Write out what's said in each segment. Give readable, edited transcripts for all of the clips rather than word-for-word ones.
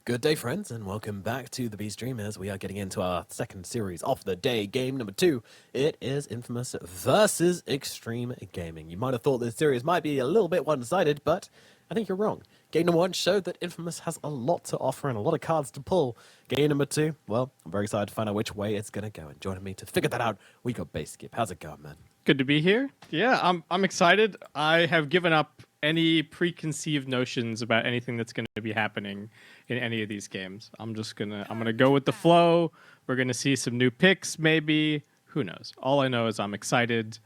Good day, friends, and welcome back to the B Streamers. We are getting into our second series of the day, game number 2. It is Infamous versus Xtreme Gaming. You might have thought this series might be a little bit one-sided, but I think you're wrong. Game number 1 showed that Infamous has a lot to offer and a lot of cards to pull. Game number 2, well, I'm very excited to find out which way it's going to go. And joining me to figure that out, we got Base Skip. How's it going, man? Good to be here. Yeah, I'm excited. I have given up any preconceived notions about anything that's going to be happening in any of these games. I'm gonna go with the flow. We're gonna see some new picks, maybe. Who knows? All I know is I'm excited.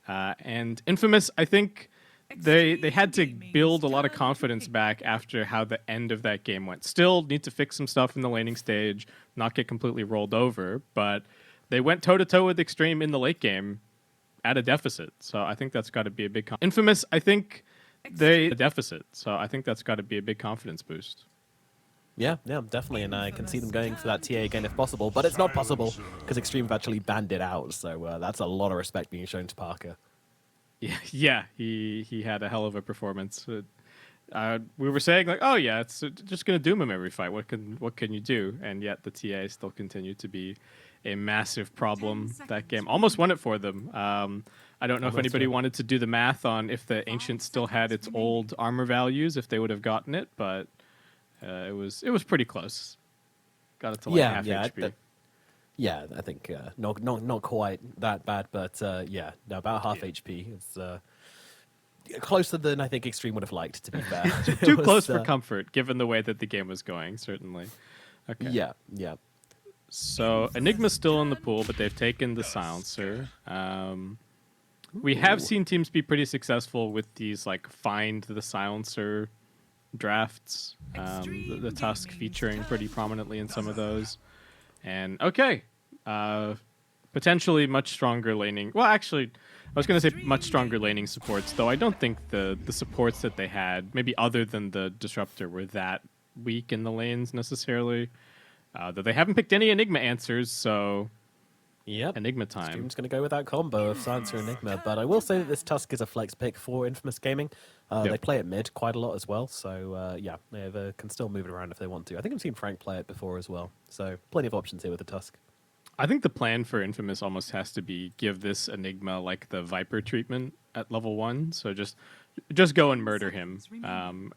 And Infamous, I think they had to build a lot of confidence back after how the end of that game went. Still need to fix some stuff in the laning stage, not get completely rolled over, but they went toe-to-toe with Xtreme in the late game at a deficit. So I think that's got to be a big... Infamous, I think they... deficit. So I think that's got to be a big confidence boost. Yeah, definitely, and I can see them going for that TA again if possible, but it's not possible because Xtreme have actually banned it out, so that's a lot of respect being shown to Parker. Yeah, he had a hell of a performance. We were saying like, oh yeah, it's just gonna doom him every fight. What can you do? And yet the TA still continued to be a massive problem. That game almost won it for them. I don't know if anybody wanted to do the math on if the Ancient still had its old armor values, if they would have gotten it, but it was pretty close. Got it to like half HP. Yeah, I think not quite that bad, but yeah, no, about half HP. It's closer than I think Xtreme would have liked, to be fair. Too close for comfort, given the way that the game was going, certainly. Okay. Yeah. So Enigma's still in the pool, but they've taken the Silencer. We have seen teams be pretty successful with these like find the Silencer drafts. The Tusk featuring pretty prominently in some of those. And okay, potentially much stronger laning. Well, actually, I was going to say much stronger laning supports, though I don't think the supports that they had, maybe other than the Disruptor, were that weak in the lanes necessarily. Though they haven't picked any Enigma answers, so yep. Enigma time. Xtreme's going to go with that combo of Silencer and Enigma, but I will say that this Tusk is a flex pick for Infamous Gaming. They play it mid quite a lot as well, so yeah, they can still move it around if they want to. I think I've seen Frank play it before as well, so plenty of options here with the Tusk. I think the plan for Infamous almost has to be give this Enigma like the Viper treatment at level 1, so just go and murder him,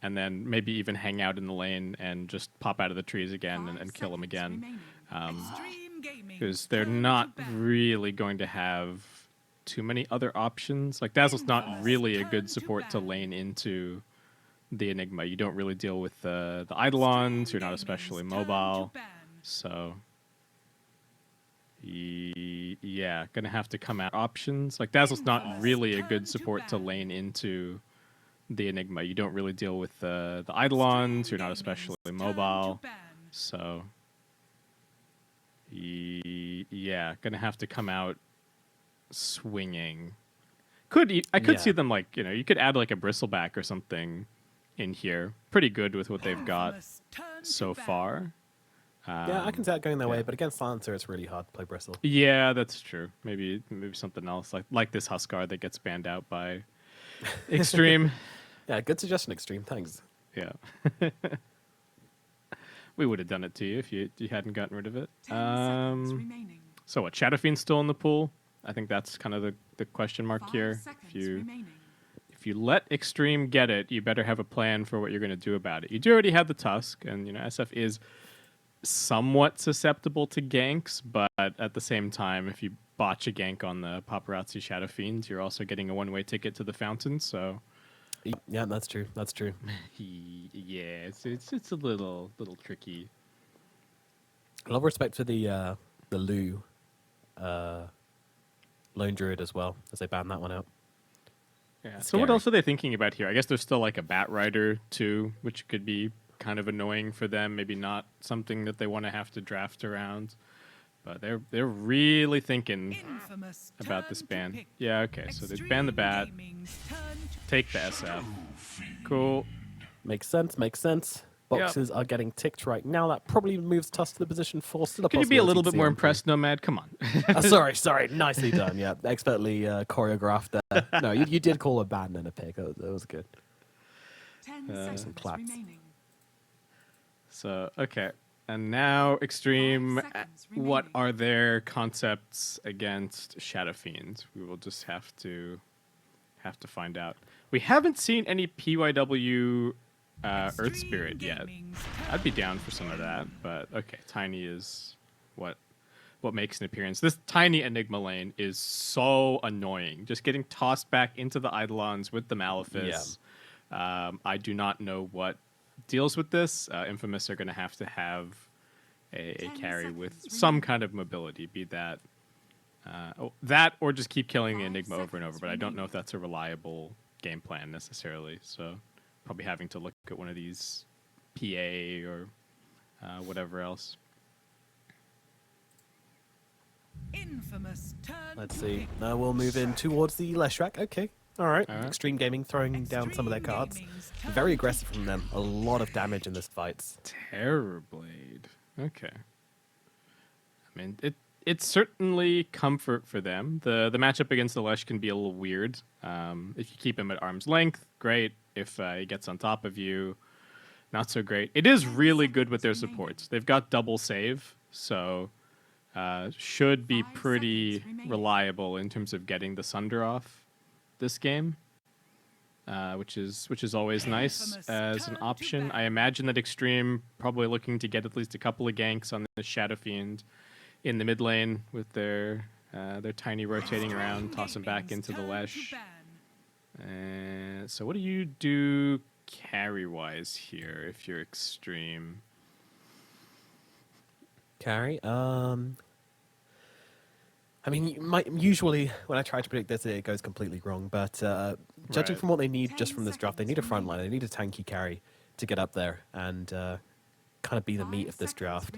and then maybe even hang out in the lane and just pop out of the trees again and kill him again. Because they're not really going to have too many other options. Like, Dazzle's not really a good support to lane into the Enigma. You don't really deal with the Eidolons, you're not especially mobile. So, yeah, gonna have to come out options. Like, Dazzle's not really a good support to lane into the Enigma. You don't really deal with the Eidolons, you're not especially mobile. So, yeah, gonna have to come out swinging. I could see them like, you could add like a Bristleback or something in here. Pretty good with what they've got so far. Yeah, I can see that going their way, but against Silencer, it's really hard to play Bristle. Yeah, that's true. Maybe something else like this Huskar that gets banned out by Xtreme. Yeah, good suggestion, Xtreme. Thanks. Yeah. We would have done it to you if you hadn't gotten rid of it. So what, Shadow Fiend's still in the pool? I think that's kind of the question mark here. If you let Xtreme get it, you better have a plan for what you're going to do about it. You do already have the Tusk, and SF is somewhat susceptible to ganks, but at the same time, if you botch a gank on the Paparazzi Shadow Fiends, you're also getting a one-way ticket to the fountain, so... Yeah, that's true. That's true. Yeah, it's a little tricky. A lot of respect for the Lu Lone Druid as well, as they ban that one out. Yeah. So what else are they thinking about here? I guess there's still like a Bat Rider too, which could be kind of annoying for them. Maybe not something that they want to have to draft around. But they're really thinking about this ban. Yeah, okay. So they ban the Bat, take the SF. Cool. Makes sense. Boxes are getting ticked right now. That probably moves Tusk to the position 4. Still Can you be a little bit more impressed, Nomad? Come on. Sorry. Nicely done. Yeah, expertly choreographed there. No, you did call a ban and a pick. That was good. 10 seconds claps. remaining. So, okay. And now, Xtreme, what are their concepts against Shadow Fiend? We will just have to find out. We haven't seen any PYW Earth Spirit yet. I'd be down for some of that, but okay. Tiny is what makes an appearance. This tiny Enigma lane is so annoying. Just getting tossed back into the Eidolons with the Malefice. Yeah. I do not know what deals with this. Infamous are going to have a carry with some kind of mobility, be that that or just keep killing the Enigma over and over. But I don't know if that's a reliable game plan necessarily. So probably having to look at one of these PA or whatever else. Infamous turn. Let's see. Now we'll move in towards the Leshrac. Okay. All right. Xtreme Gaming throwing down some of their cards. Very aggressive from them. A lot of damage in this fight. Terrorblade. Okay. I mean, it's certainly comfort for them. The matchup against the Lesh can be a little weird. If you keep him at arm's length, great. If he gets on top of you, not so great. It is really good with their supports. They've got double save, so should be pretty reliable in terms of getting the Sunder off this game, which is always nice as an option. I imagine that Xtreme probably looking to get at least a couple of ganks on the Shadow Fiend in the mid lane with their tiny rotating around, toss him back into the Lesh. So what do you do carry-wise here if you're Xtreme? Carry? I mean, usually when I try to predict this, it goes completely wrong. But judging from what they need just from this draft, they need a frontline. They need a tanky carry to get up there and kind of be the meat of this draft.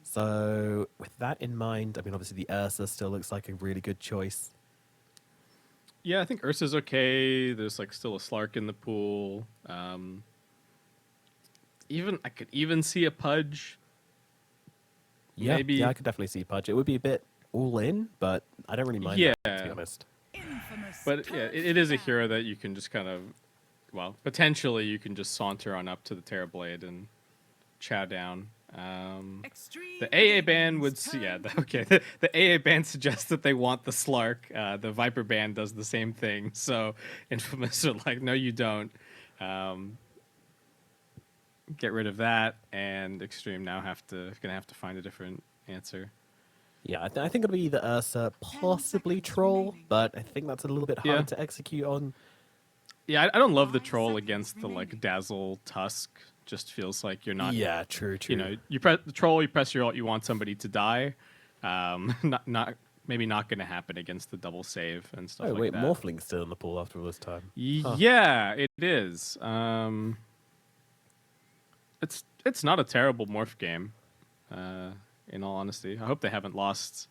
So with that in mind, I mean, obviously the Ursa still looks like a really good choice. Yeah, I think Ursa's okay. There's like still a Slark in the pool. I could even see a Pudge. Yeah, maybe. Yeah, I could definitely see Pudge. It would be a bit all in, but I don't really mind that, to be honest. But yeah, it is a hero that you can just kind of, well, potentially you can just saunter on up to the Terrorblade and chow down. The AA ban would the AA ban suggests that they want the Slark. The Viper ban does the same thing. So Infamous are like, no, you don't. Get rid of that, and Xtreme now gonna have to find a different answer. Yeah, I think it'll be the Ursa, possibly Troll, but I think that's a little bit hard to execute on. Yeah, I don't love the Troll against the like Dazzle Tusk. Just feels like you're not. Yeah, true. You know, you press the Troll, you press your ult, you want somebody to die. Maybe not going to happen against the double save and stuff like that. Oh wait, Morphling's still in the pool after all this time. Yeah, it is. It's not a terrible morph game. In all honesty, I hope they haven't lost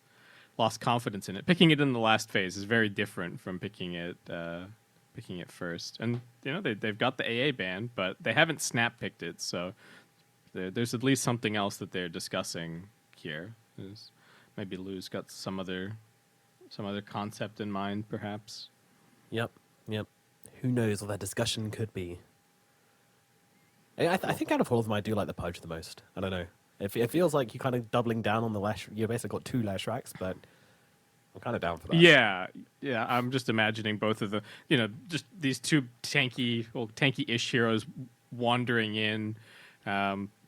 confidence in it. Picking it in the last phase is very different from picking it first. And you know they've got the AA ban, but they haven't snap picked it, so there's at least something else that they're discussing here. Maybe Lou's got some other concept in mind, perhaps. Yep. Who knows what that discussion could be? I think out of all of them, I do like the Pudge the most. I don't know. It feels like you're kind of doubling down on the Lesh. You basically got two Lesh racks, but I'm kind of down for that. Yeah. I'm just imagining both of the, just these two tanky-ish heroes wandering in,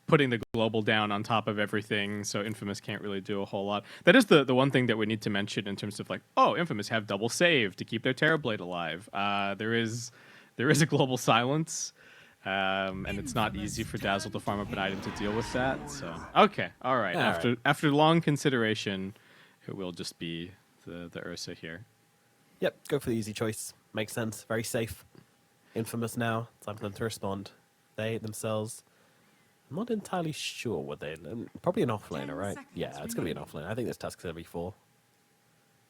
putting the global down on top of everything, so Infamous can't really do a whole lot. That is the one thing that we need to mention in terms of like, Infamous have double save to keep their Terrorblade alive. There is a global silence. And it's not easy for Dazzle to farm up an item to deal with that. So okay, all right. After long consideration, it will just be the Ursa here. Yep, go for the easy choice. Makes sense. Very safe. Infamous now. Time for them to respond. They themselves. I'm not entirely sure what they. Probably an offlaner, right? Yeah, it's gonna be an offlaner. I think this Tusk's gonna be 4.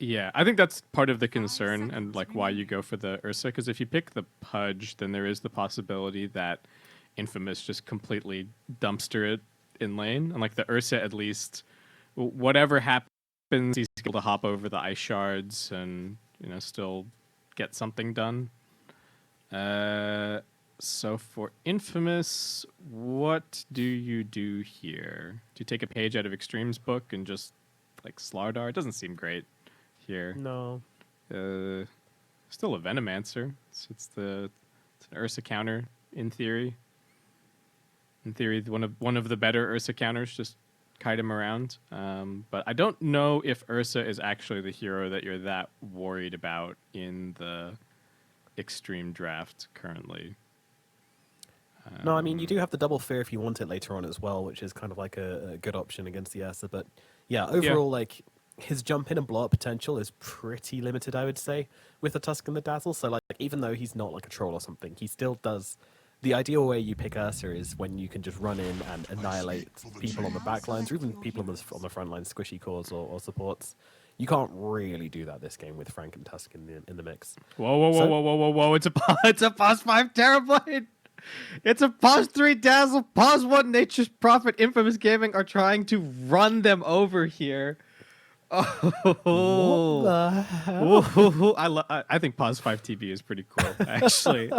Yeah, I think that's part of the concern and like why you go for the Ursa, because if you pick the Pudge, then there is the possibility that Infamous just completely dumpster it in lane, and like the Ursa, at least whatever happens, he's able to hop over the ice shards and still get something done. So for Infamous, what do you do here? Do you take a page out of Xtreme's book and just like Slardar? It doesn't seem great here. No. Still a Venomancer. It's an Ursa counter in theory. In theory, one of the better Ursa counters. Just kite him around. But I don't know if Ursa is actually the hero that you're that worried about in the Xtreme draft currently. No, I mean, you do have the double fear if you want it later on as well, which is kind of like a good option against the Ursa. But yeah, overall, like, his jump in and blow up potential is pretty limited, I would say, with the Tusk and the Dazzle. So, like, even though he's not like a troll or something, he still does. The ideal way you pick Ursa is when you can just run in and annihilate people on the back lines, or even people on the front lines, squishy cores or supports. You can't really do that this game with Frank and Tusk in the mix. Whoa! It's a pause 5 Terrorblade. It's a pause 3 Dazzle, pause 1 Nature's Prophet. Infamous Gaming are trying to run them over here. Oh, What the hell? I think pause 5 TB is pretty cool, actually.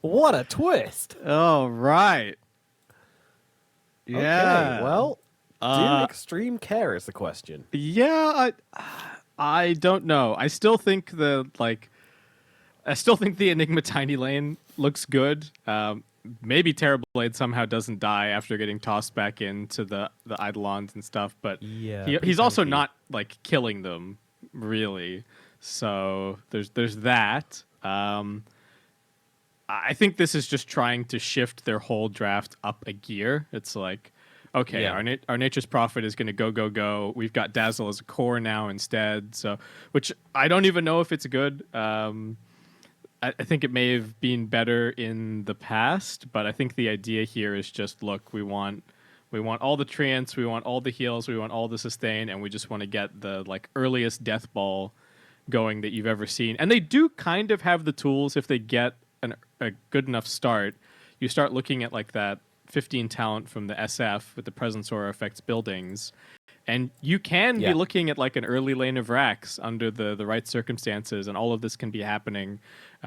What a twist! All right. Yeah. Okay, well, do Xtreme care is the question. Yeah, I don't know. I still think the Enigma Tiny Lane looks good. Maybe Terrorblade somehow doesn't die after getting tossed back into the Eidolons and stuff, but Yeah, he's also not like killing them really. So there's that. I think this is just trying to shift their whole draft up a gear. It's like, okay, our Nature's Prophet is going to go. We've got Dazzle as a core now instead. So, which I don't even know if it's good. I think it may have been better in the past, but I think the idea here is just, look, we want all the treants, we want all the heals, we want all the sustain, and we just want to get the like earliest death ball going that you've ever seen. And they do kind of have the tools if they get a good enough start. You start looking at like that 15 talent from the SF with the Presence Aura effects buildings, and you can be looking at like an early lane of racks under the right circumstances, and all of this can be happening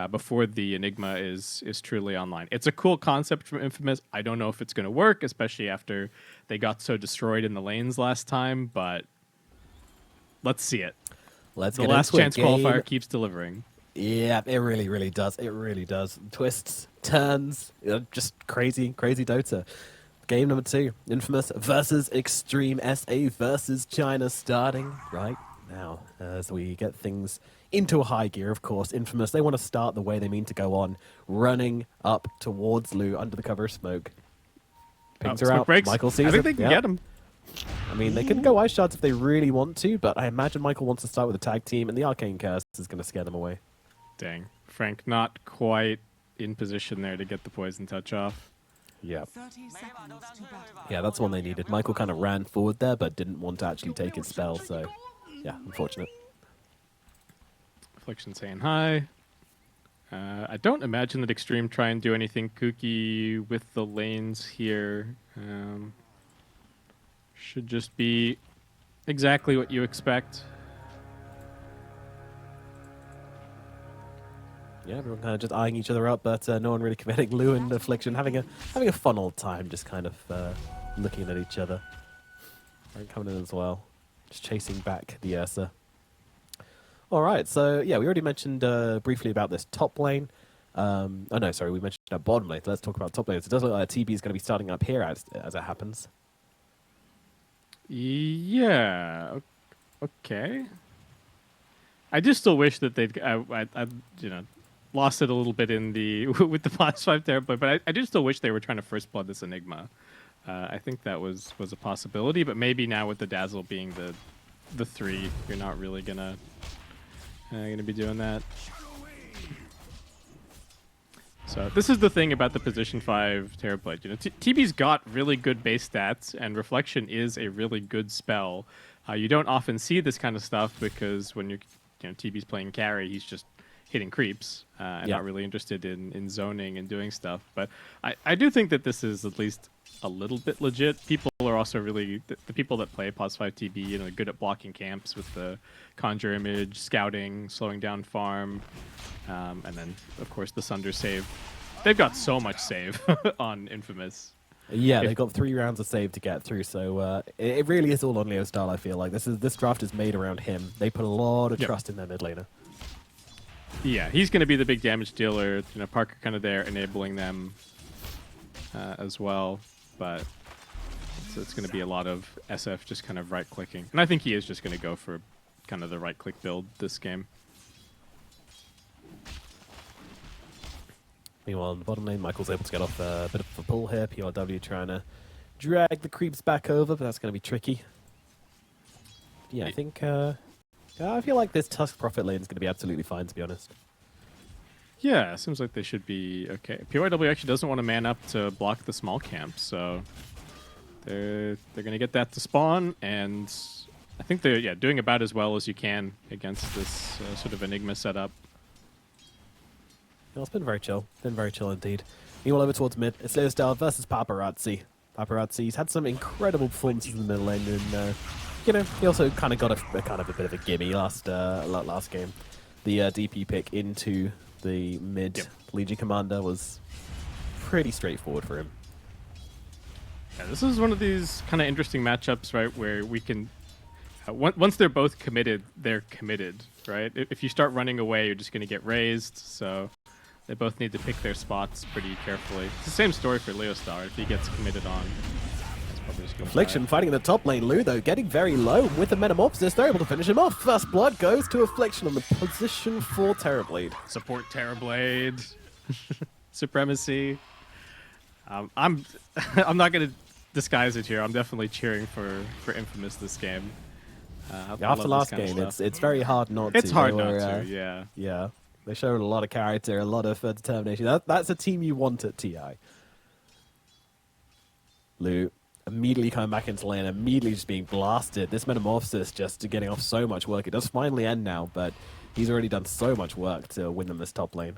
before the Enigma is truly online. It's a cool concept from Infamous. I don't know if it's going to work, especially after they got so destroyed in the lanes last time, but let's see it. Let's the get last into chance it. qualifier keeps delivering. Yeah, it really, really does. It really does. Twists, turns, just crazy, crazy Dota. Game number 2, Infamous versus Xtreme SA versus China, starting right now as we get things into a high gear. Of course, Infamous, they want to start the way they mean to go on, running up towards Lou under the cover of smoke. Pings are out. Breaks. Michael sees I think it. they can get him. I mean, they can go ice shards if they really want to, but I imagine Michael wants to start with a tag team, and the Arcane Curse is going to scare them away. Dang. Frank not quite in position there to get the poison touch off. Yeah. 30 seconds to battle. Yeah, that's one they needed. Michael kind of ran forward there, but didn't want to actually take his spell, so yeah, unfortunate. Affliction saying hi. I don't imagine that Xtreme try and do anything kooky with the lanes here. Should just be exactly what you expect. Yeah, everyone kind of just eyeing each other up, but no one really committing. Lou and Affliction having a fun old time, just kind of looking at each other. Frank coming in as well, just chasing back the Ursa. All right, so yeah, we already mentioned briefly about this top lane. Oh no, sorry, we mentioned bottom lane. So let's talk about top lane. So it does look like TB is going to be starting up here as it happens. Yeah. Okay. I do still wish that they'd, lost it a little bit in the with the plus 5 Terrorblade, but I do still wish they were trying to first blood this Enigma. I think that was a possibility, but maybe now with the Dazzle being the 3, you're not really gonna be doing that. So this is the thing about the position 5 Terrorblade. You know, TB's got really good base stats, and Reflection is a really good spell. You don't often see this kind of stuff because when TB's playing carry, he's just hitting creeps and not really interested in zoning and doing stuff. But I do think that this is at least a little bit legit. People are also really the people that play Pos 5 TB, good at blocking camps with the Conjure Image, scouting, slowing down farm, and then of course the Sunder save they've got so much save on Infamous. Yeah, they've got 3 rounds of save to get through, so it really is all on Leo Style, I feel like. This draft is made around him. They put a lot of trust in their mid laner. Yeah, he's going to be the big damage dealer. Parker kind of there enabling them as well, but it's going to be a lot of SF just kind of right-clicking. And I think he is just going to go for kind of the right-click build this game. Meanwhile, in the bottom lane, Michael's able to get off a bit of a pull here. PRW trying to drag the creeps back over, but that's going to be tricky. Yeah, I think... I feel like this Tusk Prophet lane is going to be absolutely fine, to be honest. Yeah, seems like they should be okay. PYW actually doesn't want to man up to block the small camp, so they're going to get that to spawn, and I think they're doing about as well as you can against this sort of Enigma setup. Well, it's been very chill. Been very chill indeed. Meanwhile, over towards mid, it's Leo Style versus Paparazzi. Paparazzi's had some incredible performances in the middle lane, and he also kind of got a bit of a gimme last game. The DP pick into the mid Legion Commander was pretty straightforward for him. Yeah, this is one of these kind of interesting matchups, right, where we can... once they're both committed, they're committed, right? If you start running away, you're just going to get raised, so they both need to pick their spots pretty carefully. It's the same story for Leo Star. If he gets committed on, it's probably just going to Affliction fighting in the top lane. Lou, though, getting very low. With the Metamorphosis, they're able to finish him off. First blood goes to Affliction on the position for Terrorblade. Support Terrorblade. Supremacy. I'm not going to disguise it here. I'm definitely cheering for Infamous this game. After last game, it's very hard not to. It's hard not to, yeah. Yeah. They showed a lot of character, a lot of determination. That's a team you want at TI. Lou immediately coming back into lane, immediately just being blasted. This Metamorphosis just getting off so much work. It does finally end now, but he's already done so much work to win them this top lane.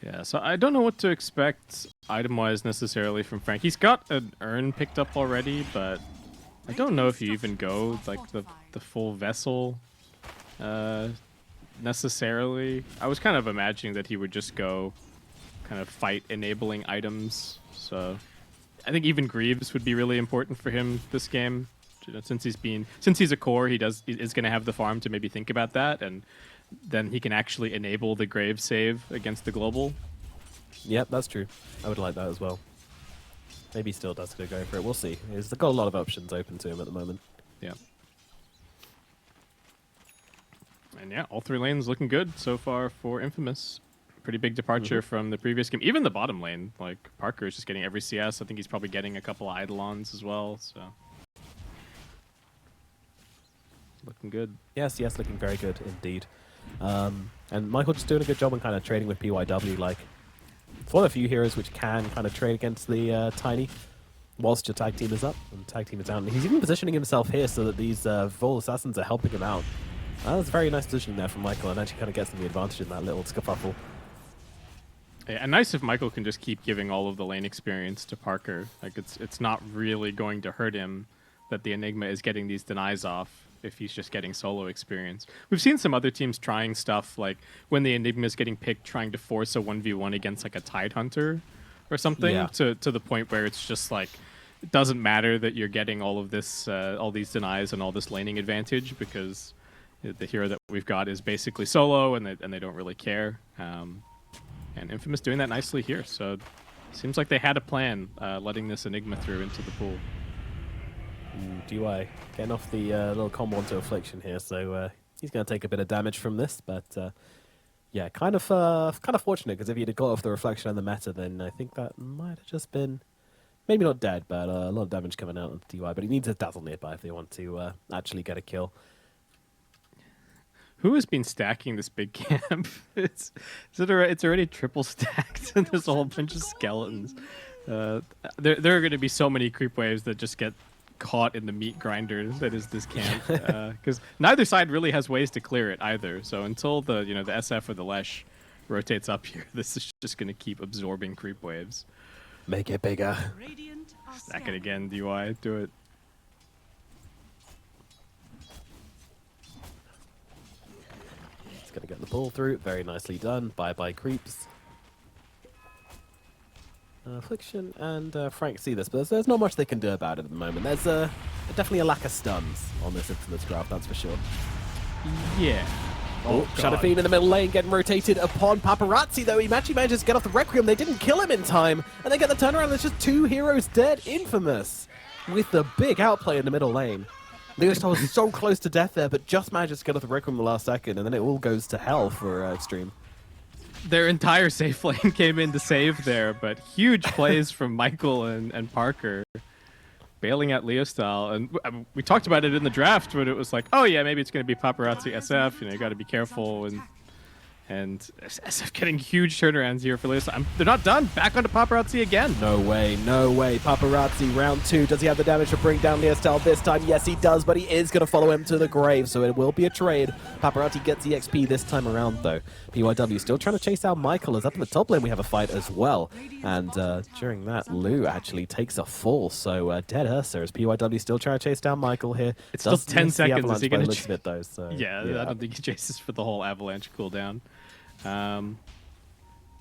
Yeah, so I don't know what to expect item-wise necessarily from Frank. He's got an urn picked up already, but I don't know if you even go like the full vessel necessarily. I was kind of imagining that he would just go kind of fight enabling items. So I think even Greaves would be really important for him this game. Since he's a core, he is going to have the farm to maybe think about that, and then he can actually enable the Grave save against the global. Yep, that's true. I would like that as well. Maybe he still does go for it. We'll see. He's got a lot of options open to him at the moment. Yeah. And yeah, all 3 lanes looking good so far for Infamous. Pretty big departure from the previous game. Even the bottom lane, like Parker is just getting every CS. I think he's probably getting a couple of Eidolons as well. So looking good. Yes, looking very good indeed. And Michael just doing a good job on kind of trading with PYW. Like, it's one of the few heroes which can kind of trade against the Tiny whilst your tag team is up and tag team is down. And he's even positioning himself here so that these Vol Assassins are helping him out. That's a very nice positioning there from Michael, and actually kind of gets him the advantage in that little scuffle. Yeah, and nice if Michael can just keep giving all of the lane experience to Parker. Like, it's not really going to hurt him that the Enigma is getting these denies off if he's just getting solo experience. We've seen some other teams trying stuff, like when the Enigma is getting picked, trying to force a 1v1 against like a Tidehunter or something, to the point where it's just like, it doesn't matter that you're getting all of this, all these denies and all this laning advantage, because the hero that we've got is basically solo, and they don't really care. And Infamous doing that nicely here. So seems like they had a plan, letting this Enigma through into the pool. DY getting off the little combo onto Affliction here, so he's going to take a bit of damage from this, but yeah, kind of fortunate, because if he'd have got off the Reflection and the Meta, then I think that might have just been, maybe not dead, but a lot of damage coming out on DY, but he needs a Dazzle nearby if they want to actually get a kill. Who has been stacking this big camp? It's already triple stacked, and there's a whole bunch of skeletons. There are going to be so many creep waves that just get caught in the meat grinder that is this camp, because neither side really has ways to clear it either. So until the the SF or the Lesh rotates up here, this is just going to keep absorbing creep waves. Make it bigger. Stack it again, DY. Do it. He's going to get the pull through. Very nicely done. Bye-bye creeps. Affliction and Frank see this, but there's not much they can do about it at the moment. There's definitely a lack of stuns on this Infamous draft, that's for sure. Yeah. Oh, Shadow Fiend in the middle lane getting rotated upon Paparazzi, though. He actually manages to get off the Requiem. They didn't kill him in time, and they get the turnaround. There's just 2 heroes dead. Infamous with the big outplay in the middle lane. Leostar was so close to death there, but just manages to get off the Requiem in the last second, and then it all goes to hell for Xtreme. Their entire safe lane came in to save there, but huge plays from Michael and Parker bailing out Leostar. And we talked about it in the draft, but it was like, oh yeah, maybe it's going to be Paparazzi SF. You got to be careful. And SF getting huge turnarounds here for Leostar. They're not done. Back onto Paparazzi again. No way, no way. Paparazzi, round 2. Does he have the damage to bring down Leostar this time? Yes, he does, but he is going to follow him to the grave, so it will be a trade. Paparazzi gets the XP this time around, though. PYW still trying to chase down Michael, as up in the top lane we have a fight as well. And during that, Lou actually takes a fall, so dead Ursa as PYW still trying to chase down Michael here. It's still 10 seconds. Is he going to it, though, so, yeah, I don't think he chases for the whole avalanche cooldown.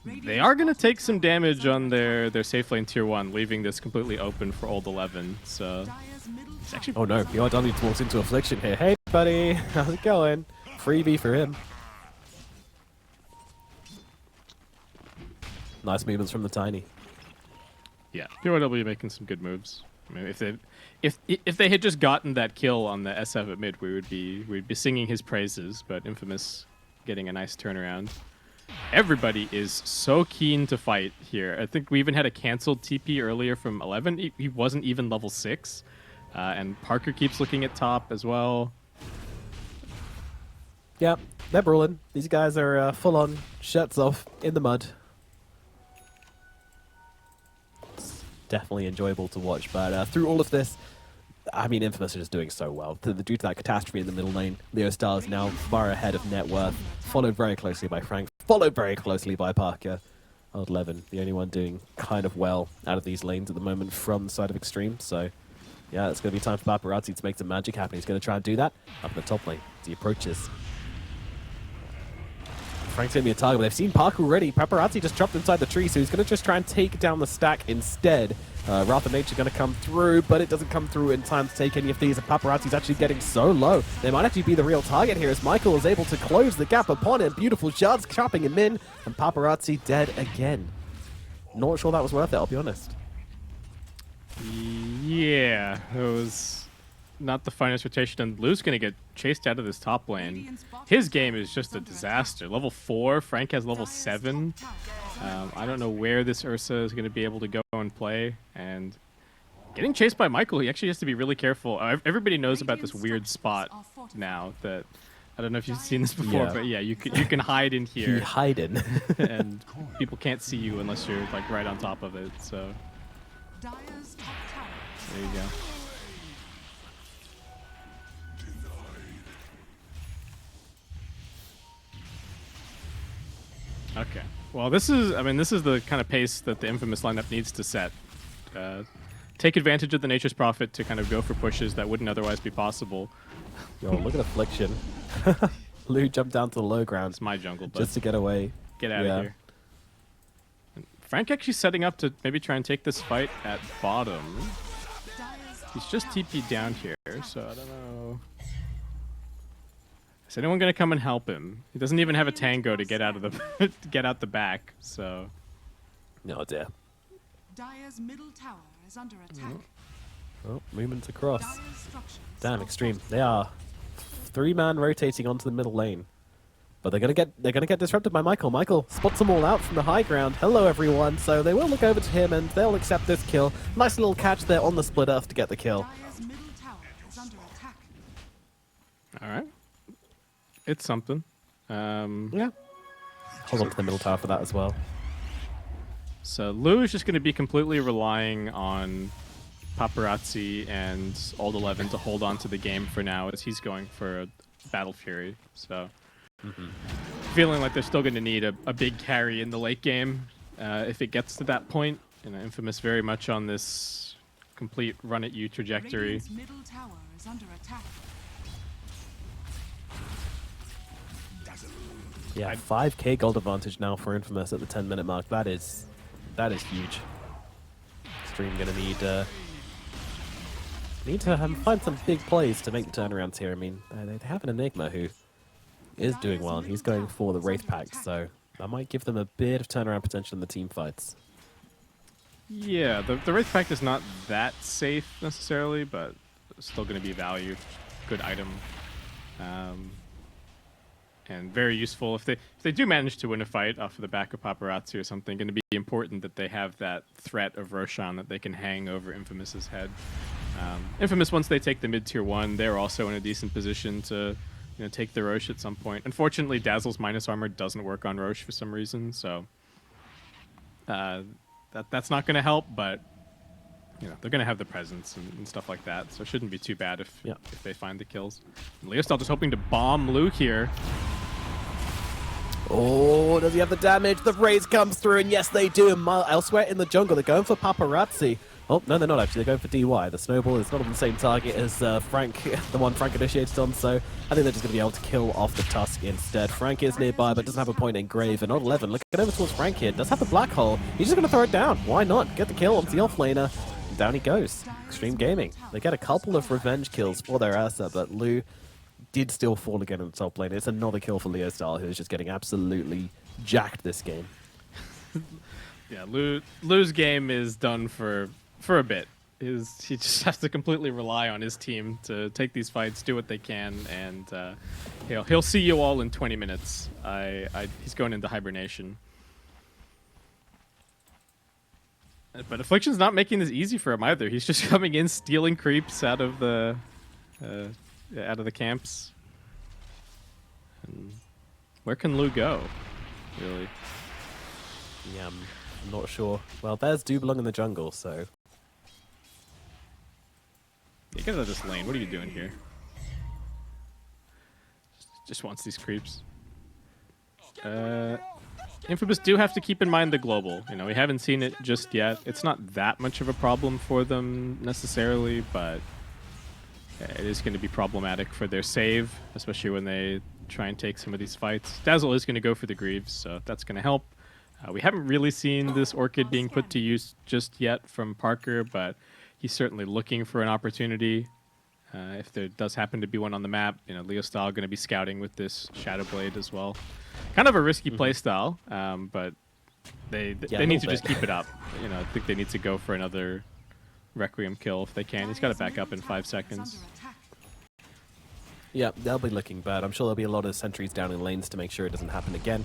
They are going to take some damage on their safe lane tier 1, leaving this completely open for old 11. So it's actually... Oh no, PYW walks into Affliction here. Hey buddy, how's it going? Freebie for him. Nice movements from the Tiny. Yeah, PYW making some good moves. I mean, if they had just gotten that kill on the SF at mid, we'd be singing his praises. But Infamous getting a nice turnaround. Everybody is so keen to fight here. I think we even had a canceled TP earlier from 11. He wasn't even level 6. And Parker keeps looking at top as well. Yeah, they're brawling. These guys are full-on shirts off in the mud. It's definitely enjoyable to watch, but through all of this, I mean, Infamous are just doing so well. Due to that catastrophe in the middle lane, Leostar is now far ahead of net worth, followed very closely by Frank, followed very closely by Parker. Old Levin, the only one doing kind of well out of these lanes at the moment from the side of Xtreme. So, yeah, it's going to be time for Paparazzi to make some magic happen. He's going to try and do that up in the top lane as he approaches. Frank's going to be a target, but they've seen Parker already. Paparazzi just dropped inside the tree, so he's going to just try and take down the stack instead. Wrath of Nature going to come through, but it doesn't come through in time to take any of these. And Paparazzi's actually getting so low. They might actually be the real target here as Michael is able to close the gap upon him. Beautiful shots, chopping him in, and Paparazzi dead again. Not sure that was worth it, I'll be honest. Yeah, it was not the finest rotation, and Lou's going to get chased out of this top lane. His game is just a disaster. Level 4, Frank has level 7. I don't know where this Ursa is going to be able to go and play. And getting chased by Michael, he actually has to be really careful. Everybody knows about this weird spot now that... I don't know if you've seen this before, but yeah, you can hide in here. You hide in. And people can't see you unless you're like right on top of it, so... There you go. Okay. Well, this is the kind of pace that the Infamous lineup needs to set. Take advantage of the Nature's Prophet to kind of go for pushes that wouldn't otherwise be possible. Yo, look at Affliction. Lou jumped down to the low ground. It's my jungle, but just to get away. Get out of here. Frank actually setting up to maybe try and take this fight at bottom. He's just TP'd down here, so I don't know. Is anyone gonna come and help him? He doesn't even have a tango to get out of the get out the back, so. No dear. Dire's middle tower is under attack. Oh, movement across. Damn, Xtreme. They are 3-man rotating onto the middle lane. But they're gonna get disrupted by Michael. Michael spots them all out from the high ground. Hello everyone. So they will look over to him and they'll accept this kill. Nice little catch there on the split earth to get the kill. Alright. It's something. Yeah. Hold on to the middle tower for that as well. So Lou is just going to be completely relying on Paparazzi and Old 11 to hold on to the game for now as he's going for a Battle Fury. So feeling like they're still going to need a big carry in the late game if it gets to that point. You know, Infamous very much on this complete run at you trajectory. Middle tower is under attack. Yeah, 5k gold advantage now for Infamous at the 10-minute mark. That is huge. Xtreme gonna need to find some big plays to make the turnarounds here. I mean, they have an Enigma who is doing well, and he's going for the Wraith Pact, so that might give them a bit of turnaround potential in the team fights. Yeah, the Wraith Pact is not that safe necessarily, but still going to be value. Good item. And very useful. If they do manage to win a fight off of the back of Paparazzi or something, going to be important that they have that threat of Roshan that they can hang over Infamous's head. Infamous, once they take the mid-tier 1, they're also in a decent position to take the Roche at some point. Unfortunately, Dazzle's minus armor doesn't work on Roche for some reason, so that's not going to help, but they're going to have the presence and stuff like that, so it shouldn't be too bad if they find the kills. Leostal just hoping to bomb Luke here. Oh, does he have the damage? The raise comes through, and yes, they do. Elsewhere in the jungle, they're going for Paparazzi. Oh, no, they're not actually. They're going for DY. The snowball is not on the same target as Frank, the one Frank initiated on, so I think they're just going to be able to kill off the Tusk instead. Frank is nearby, but doesn't have a point engraved. And on 11, looking over towards Frank here. Does have the black hole. He's just going to throw it down. Why not? Get the kill onto the offlaner. Down he goes. Xtreme Gaming. They get a couple of revenge kills for their asset, but Lu did still fall again in the top lane. It's another kill for Leostal, who is just getting absolutely jacked this game. Yeah, Lu's game is done for a bit. He just has to completely rely on his team to take these fights, do what they can, and he'll see you all in 20 minutes. He's going into hibernation. But Affliction's not making this easy for him either. He's just coming in, stealing creeps out of the camps. And where can Lu go, really? Yeah, I'm not sure. Well, bears do belong in the jungle, so... Yeah, get out of this lane. What are you doing here? Just wants these creeps. Infamous do have to keep in mind the global. We haven't seen it just yet. It's not that much of a problem for them necessarily, but it is going to be problematic for their save, especially when they try and take some of these fights. Dazzle is going to go for the Greaves, so that's going to help. We haven't really seen this Orchid being put to use just yet from Parker, but he's certainly looking for an opportunity. If there does happen to be one on the map, Leostal going to be scouting with this Shadow Blade as well. Kind of a risky playstyle, but they need to just keep it up. I think they need to go for another Requiem kill if they can. He's got to back up in 5 seconds. Yeah, they'll be looking bad. I'm sure there'll be a lot of sentries down in lanes to make sure it doesn't happen again.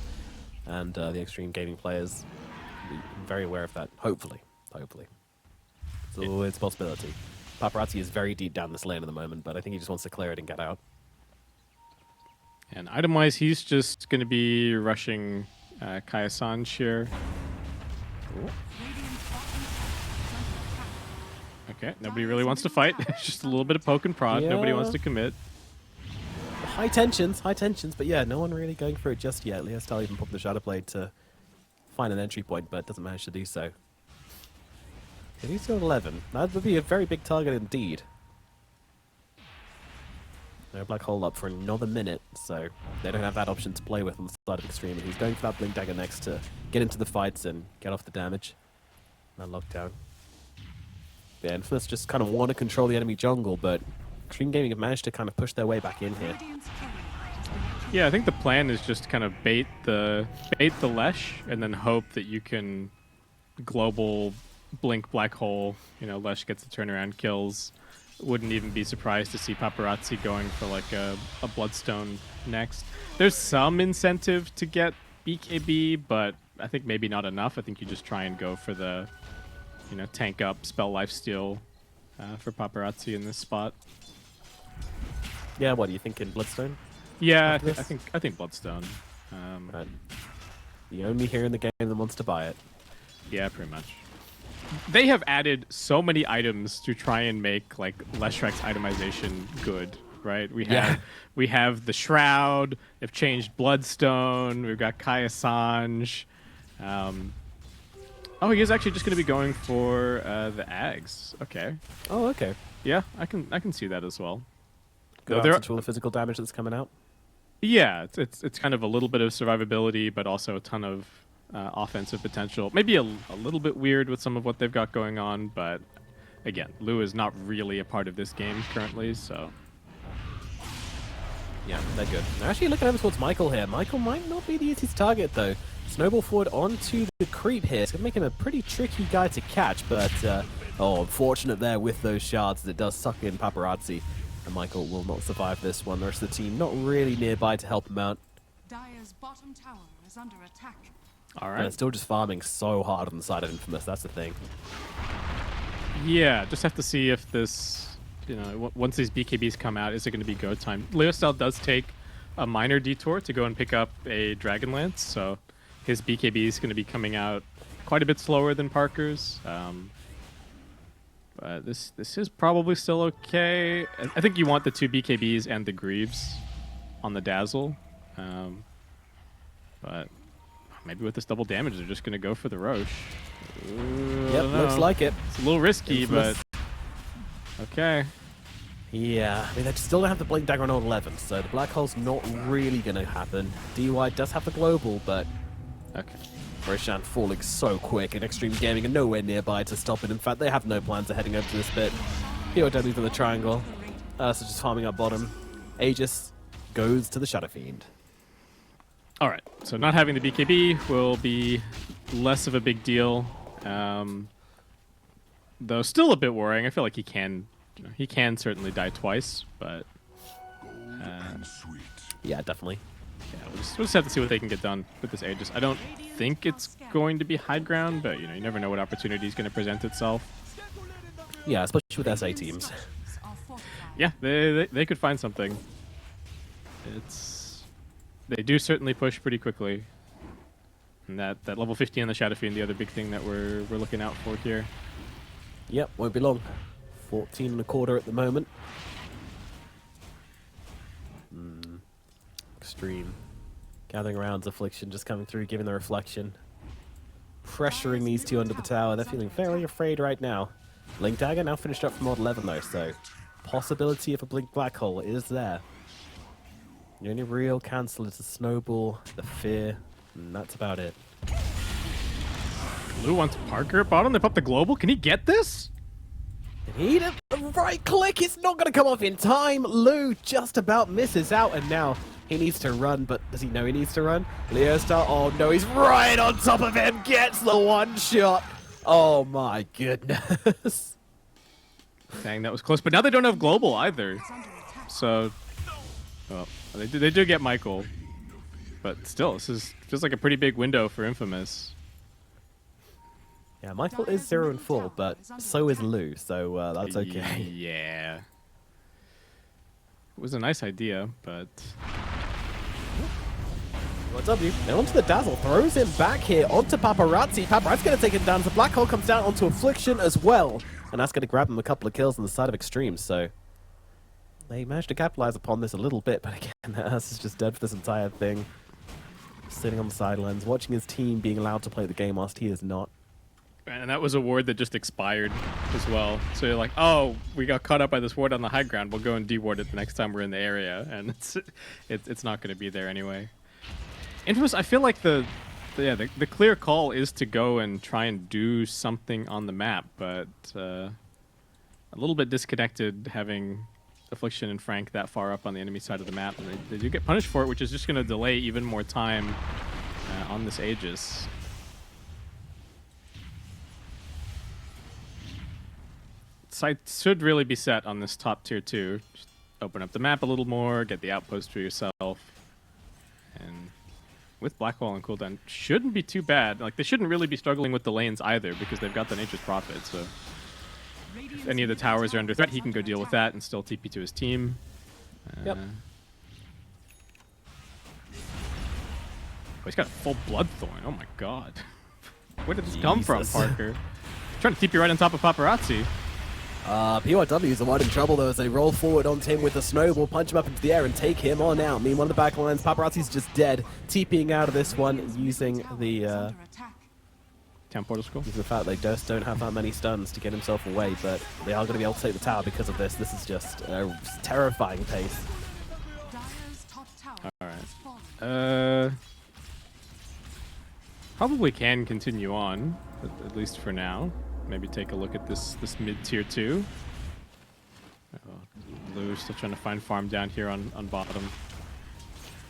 And the Xtreme Gaming players will be very aware of that. Hopefully. It's always a possibility. Paparazzi is very deep down this lane at the moment, but I think he just wants to clear it and get out. And item-wise, he's just going to be rushing Kaya Sanj here. Okay, nobody really wants to fight. Just a little bit of poke and prod. Yeah. Nobody wants to commit. High tensions, but yeah, no one really going for it just yet. Leostal even popped the Shadow Blade to find an entry point, but doesn't manage to do so. If he's still at 11, that would be a very big target indeed. No black hole up for another minute, so they don't have that option to play with on the side of Xtreme. And he's going for that Blink Dagger next to get into the fights and get off the damage. That lockdown. Yeah, Infamous just kind of want to control the enemy jungle, but Xtreme Gaming have managed to kind of push their way back in here. Yeah, I think the plan is just kind of bait the Lesh and then hope that you can global blink black hole. Lesh gets the turnaround kills. Wouldn't even be surprised to see Paparazzi going for like a Bloodstone next. There's some incentive to get BKB, but I think maybe not enough. I think you just try and go for the, tank up spell lifesteal for Paparazzi in this spot. Yeah, what do you think in Bloodstone? Yeah, I think Bloodstone. Right. The only hero in the game that wants to buy it. Yeah, pretty much. They have added so many items to try and make like Leshrek's itemization good, right? We have the Shroud. They've changed Bloodstone. We've got Kaya Sanj. Oh, he is actually just going to be going for the Ags. Okay. Oh, okay. Yeah, I can see that as well. Good answer to all the physical damage that's coming out. Yeah, it's kind of a little bit of survivability, but also a ton of offensive potential. Maybe a little bit weird with some of what they've got going on, but again, Lu is not really a part of this game currently, so. Yeah, they're good. They're actually looking over towards Michael here. Michael might not be the easiest target, though. Snowball forward onto the creep here. It's going to make him a pretty tricky guy to catch, but unfortunate there with those shards as it does suck in Paparazzi. And Michael will not survive this one. The rest of the team not really nearby to help him out. Dire's bottom tower is under attack. All And right. it's still just farming so hard on the side of Infamous. That's the thing. Yeah, just have to see if this, you know, once these BKBs come out, is it going to be go time? Leostel does take a minor detour to go and pick up a Dragonlance, so his BKB is going to be coming out quite a bit slower than Parker's. But this is probably still okay. I think you want the 2 BKBs and the Greaves on the Dazzle. But maybe with this double damage, they're just going to go for the Roche. Yep, looks like it. It's a little risky, Infamous. but okay. Yeah, I mean, they still don't have the Blink Dagger on 11, so the Black Hole's not really going to happen. DY does have the Global, but Okay. Roshan falling so quick, and Xtreme Gaming are nowhere nearby to stop it. In fact, they have no plans of heading over to this bit. POW for the triangle, so just farming up bottom. Aegis goes to the Shadow Fiend. All right. So not having the BKB will be less of a big deal. Though still a bit worrying. I feel like he can certainly die twice, but Yeah, definitely. yeah, we'll just have to see what they can get done with this Aegis. I don't think it's going to be high ground, but you know, you never know what opportunity is going to present itself. Yeah, especially with SA teams. Are fortified. Yeah, they could find something. They do certainly push pretty quickly. And that level 50 on the Shadow Fiend, the other big thing that we're looking out for here. Yep, won't be long. 14 and a quarter at the moment. Extreme. Gathering rounds, Affliction just coming through, giving the reflection. Pressuring these two under the tower. They're feeling fairly afraid right now. Blink Dagger now finished up from mod 11 though, so possibility of a Blink Black Hole is there. The only real cancel is the Snowball, the Fear, and that's about it. Blue wants Parker at bottom. They pop the global. Can he get this? He did the right click. It's not going to come off in time. Lou just about misses out, and now he needs to run. But does he know he needs to run? Leo Star. Oh no, he's right on top of him. Gets the one shot. Oh my goodness. Dang, that was close. But now they don't have global either. Is under attack. So, well, they do get Michael. But still, this feels like a pretty big window for Infamous. Yeah, Michael is 0 and 4, but so is Lou. So that's okay. Yeah. It was a nice idea, but What's up, dude? Now onto the Dazzle. Throws him back here onto Paparazzi. Paparazzi's going to take him down. The Black Hole comes down onto Affliction as well. And that's going to grab him a couple of kills on the side of Extreme. So they managed to capitalize upon this a little bit. But again, Ass is just dead for this entire thing. Sitting on the sidelines, watching his team being allowed to play the game whilst he is not. and that was a ward that just expired as well. So you're like, oh, we got caught up by this ward on the high ground. We'll go and deward it the next time we're in the area, and it's not going to be there anyway. Infamous, I feel like the clear call is to go and try and do something on the map, but a little bit disconnected having Affliction and Frank that far up on the enemy side of the map, and they do get punished for it, which is just going to delay even more time on this Aegis. Sights should really be set on this top tier 2. Just open up the map a little more, get the outpost for yourself, and with Blackwall and cooldown, shouldn't be too bad. Like, they shouldn't really be struggling with the lanes either because they've got the Nature's Prophet, so if any of the towers are under threat, he can go deal with that and still TP to his team. Yep. Oh, he's got a full Bloodthorn. Oh my god. Where did this come from, Jesus. Parker? Trying to TP right on top of Paparazzi. PYW is wide in trouble though as they roll forward onto him with a snowball, punch him up into the air and take him on out. Meanwhile, the back lines, Paparazzi's just dead, TPing out of this one using the Under attack. Town Portal Skull. using the fact they just don't have that many stuns to get himself away, but they are going to be able to take the tower because of this. This is just a terrifying pace. Dire's top tower Alright. Probably can continue on, at least for now. Maybe take a look at this mid tier 2. Blue still trying to find farm down here on bottom.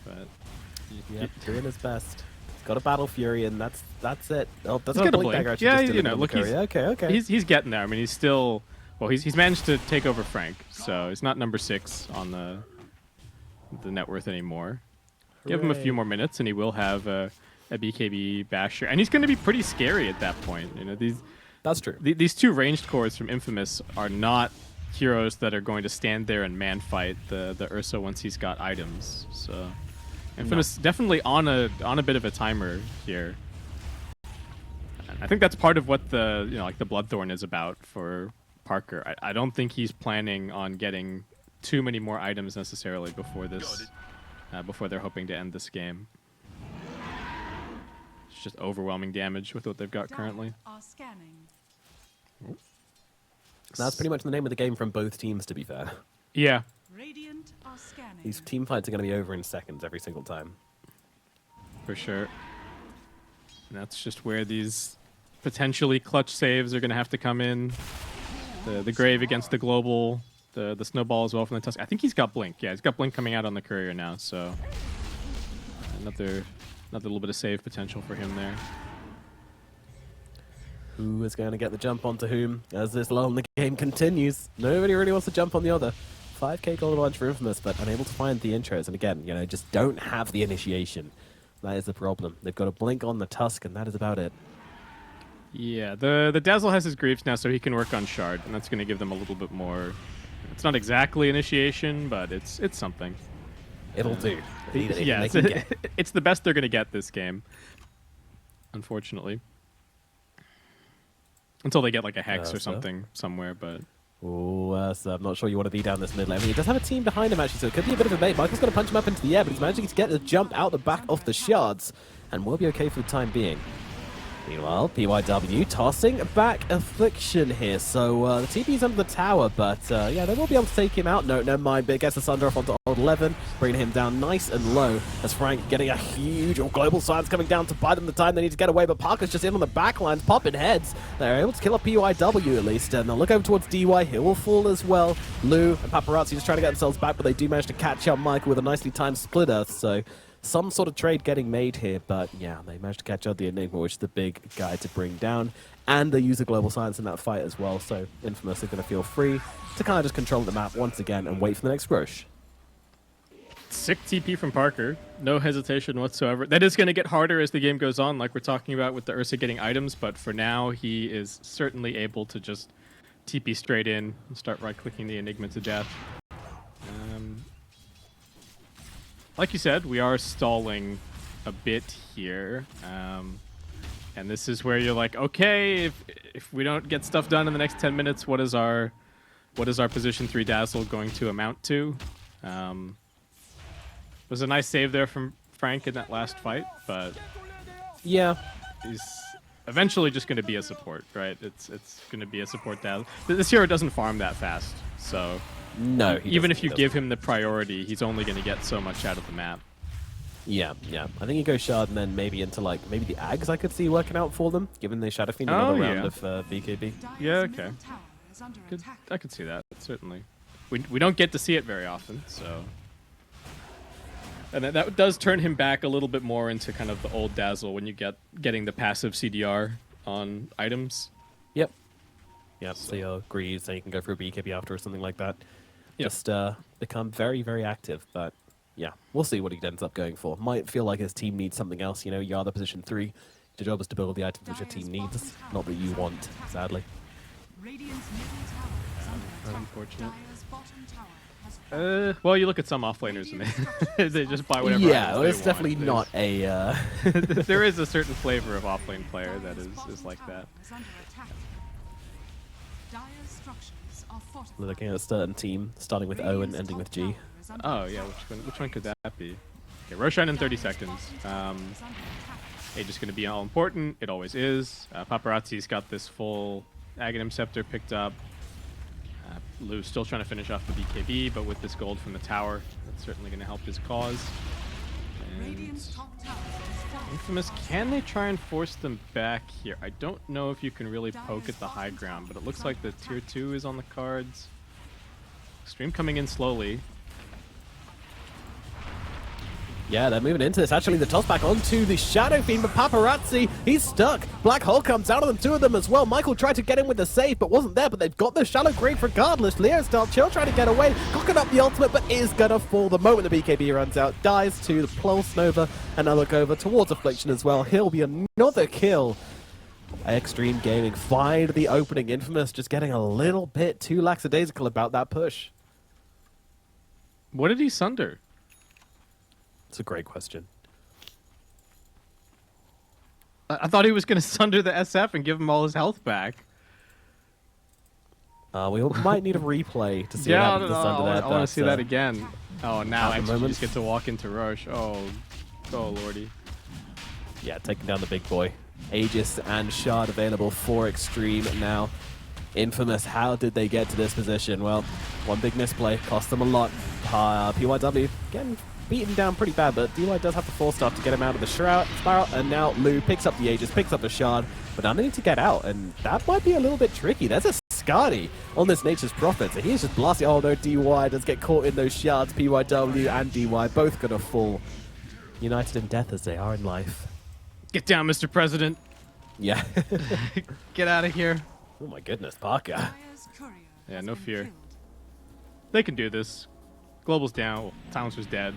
But Yep, doing his best. He's got a Battle Fury, and that's it. Oh, that's he's got got a Blink blink. Dagger. Actually Yeah, just you delivered know, on the look, courier. Okay. he's getting there. I mean, he's still, well, he's managed to take over Frank, so he's not number 6 on the net worth anymore. Give him a few Hooray. more minutes, and he will have a BKB basher, and he's going to be pretty scary at that point. You know, That's true. these 2 ranged cores from Infamous are not heroes that are going to stand there and man fight the Ursa once he's got items. So Infamous definitely on a bit of a timer here. And I think that's part of what the like the Bloodthorn is about for Parker. I don't think he's planning on getting too many more items necessarily before this before they're hoping to end this game. It's just overwhelming damage with what they've got currently. Are scanning. That's pretty much the name of the game from both teams, to be fair. Yeah. Radiant are scanning. These team fights are going to be over in seconds every single time. For sure. And that's just where these potentially clutch saves are going to have to come in. The Grave against the Global, the Snowball as well from the Tusk. I think he's got Blink. Yeah, he's got Blink coming out on the Courier now, so another little bit of save potential for him there. Who is going to get the jump onto whom as this lull in the game continues? Nobody really wants to jump on the other. 5k gold advantage for Infamous, but unable to find the intros. And again, just don't have the initiation. That is the problem. They've got a blink on the Tusk, and that is about it. Yeah, the Dazzle has his Greaves now, so he can work on Shard, and that's going to give them a little bit more. It's not exactly initiation, but it's something. It'll do. They need anything Yeah, they can get. it's the best they're going to get this game, unfortunately. Until they get like a Hex or So? something somewhere, but... Oh, so I'm not sure you want to be down this mid lane. I mean, he does have a team behind him, actually, so it could be a bit of a bait. Michael's going to punch him up into the air, but he's managing to get the jump out the back of the shards, and will be okay for the time being. Meanwhile, PYW tossing back Affliction here. So the TP's under the tower, but yeah, they will be able to take him out. No, never mind. But gets the Sunder off onto old 11, bringing him down nice and low. As Frank getting a huge global science coming down to buy them the time they need to get away. But Parker's just in on the back lines, popping heads. They're able to kill a PYW at least. And they'll look over towards DY. He will fall as well. Lou and Paparazzi just trying to get themselves back, but they do manage to catch up Michael with a nicely timed split earth. So some sort of trade getting made here, but yeah, they managed to catch out the Enigma, which is the big guy to bring down, and they use a global science in that fight as well, so Infamous are going to feel free to kind of just control the map once again and wait for the next rush. Sick TP from Parker. No hesitation whatsoever. That is going to get harder as the game goes on, like we're talking about with the Ursa getting items, but for now, he is certainly able to just TP straight in and start right-clicking the Enigma to death. Like you said, we are stalling a bit here. And this is where you're like, okay, if we don't get stuff done in the next 10 minutes, what is our position 3 Dazzle going to amount to? Was a nice save there from Frank in that last fight, but Yeah. he's eventually just going to be a support, right? It's going to be a support Dazzle. This hero doesn't farm that fast, so No, even if you give him the priority, he's only going to get so much out of the map. Yeah. I think you go Shard and then maybe into maybe the Ags I could see working out for them, given they Shadow Fiend another round of VKB. Yeah, okay. I could see that, certainly. We don't get to see it very often, so... And that does turn him back a little bit more into kind of the old Dazzle when you getting the passive CDR on items. Yep. So you'll agree, so you can go for a BKB after or something like that. Yep. Just become very, very active, but yeah, we'll see what he ends up going for. Might feel like his team needs something else, you are the position 3. Your job is to build the items which your team needs, not that you want, sadly. Unfortunate. Well, you look at some offlaners and they just buy whatever. Yeah, well, items it's they definitely want. not a... There is a certain flavor of offlane player that is like that. We're looking at a certain team, starting with O and ending with G. Oh, yeah, which one could that be? Okay, Roshan in 30 seconds. Age is going to be all important. It always is. Paparazzi's got this full Aghanim Scepter picked up. Lou's still trying to finish off the BKB, but with this gold from the tower, that's certainly going to help his cause. Radiant's top tower is falling. Infamous, can they try and force them back here? I don't know if you can really poke at the high ground, but it looks like the tier 2 is on the cards. Xtreme coming in slowly. Yeah, they're moving into this. Actually, the toss back onto the Shadow Fiend, but Paparazzi, he's stuck. Black Hole comes out of them, two of them as well. Michael tried to get in with the save, but wasn't there, but they've got the Shallow Grave regardless. Leostar Chill trying to get away, cocking up the ultimate, but is gonna fall the moment the BKB runs out. Dies to the Pulse Nova, and now look over towards Affliction as well. He'll be another kill. Xtreme Gaming find the opening. Infamous just getting a little bit too lackadaisical about that push. What did he sunder? It's a great question. I thought he was going to sunder the SF and give him all his health back. We might need a replay to see Yeah, what happens to Sunder there. I want to see that again. Oh, now at the XG moment. just get to walk into Roche. Oh lordy. Yeah, taking down the big boy. Aegis and Shard available for Xtreme now. Infamous, how did they get to this position? Well, one big misplay cost them a lot. PYW getting beaten down pretty bad, but DY does have the 4-star to get him out of the Shroud, Spiral, and now Lou picks up the Aegis, picks up the Shard, but now they need to get out, and that might be a little bit tricky. There's a Skadi on this Nature's Prophet, so he's just blasting. Oh no, DY does get caught in those shards. PYW and DY both gonna fall. United in death as they are in life. Get down, Mr. President. Yeah. Get out of here. Oh my goodness, Parker. Dire's courier Yeah, has no been fear. killed. They can do this. Global's down. Well, Silencer's dead.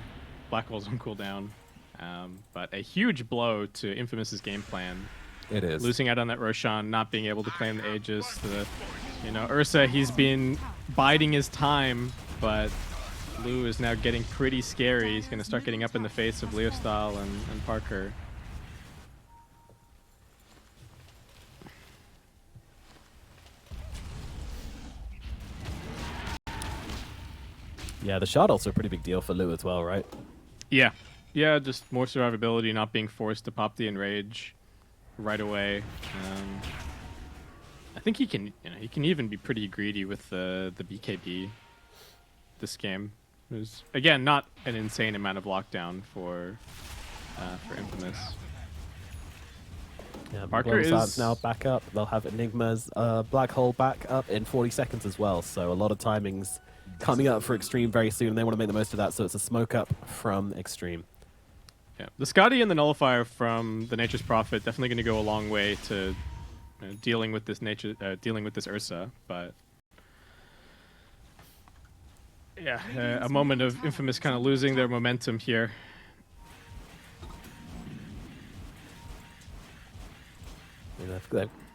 Black Hole's on cooldown. But a huge blow to Infamous's game plan. It is. Losing out on that Roshan, not being able to claim the Aegis. Ursa, he's been biding his time, but Lou is now getting pretty scary. He's going to start getting up in the face of Leostyle and Parker. Yeah, the shard also a pretty big deal for Lou as well, right? Yeah. Yeah, just more survivability, not being forced to pop the Enrage right away. I think he can even be pretty greedy with the BKB this game. There's, again, not an insane amount of lockdown for Infamous. Yeah, Parker is now back up. They'll have Enigma's Black Hole back up in 40 seconds as well, so a lot of timings coming up for Xtreme very soon, and they want to make the most of that, so it's a smoke up from Xtreme. Yeah, the Skadi and the Nullifier from the Nature's Prophet definitely going to go a long way to dealing with this Ursa, but yeah, a moment of Infamous kind of losing their momentum here.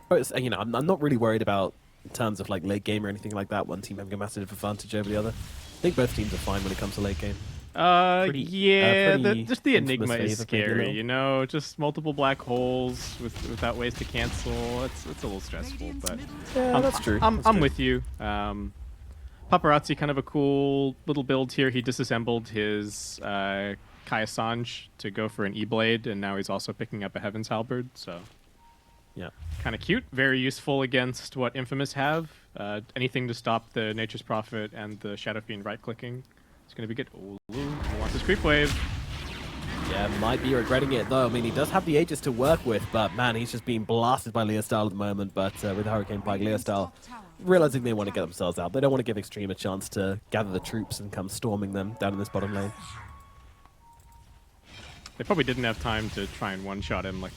I'm not really worried about in terms of like late game or anything like that. One team having a massive advantage over the other. I think both teams are fine when it comes to late game. Just the Infamous Enigma is favor, maybe a scary, little. you know? Just multiple black holes without ways to cancel. It's a little stressful, but Yeah, that's true. I'm with you. Paparazzi, kind of a cool little build here. He disassembled his Kai Assange to go for an E-Blade, and now he's also picking up a Heaven's Halberd, so Yeah. kind of cute. Very useful against what Infamous have. Anything to stop the Nature's Prophet and the Shadow Fiend right-clicking. It's going to be good. Oh, Lou wants his creep wave. Yeah, might be regretting it though. I mean, he does have the Aegis to work with, but man, he's just being blasted by Leostyle at the moment. But with Hurricane Pike, Leostyle realizing they want to get themselves out. They don't want to give Xtreme a chance to gather the troops and come storming them down in this bottom lane. They probably didn't have time to try and one-shot him like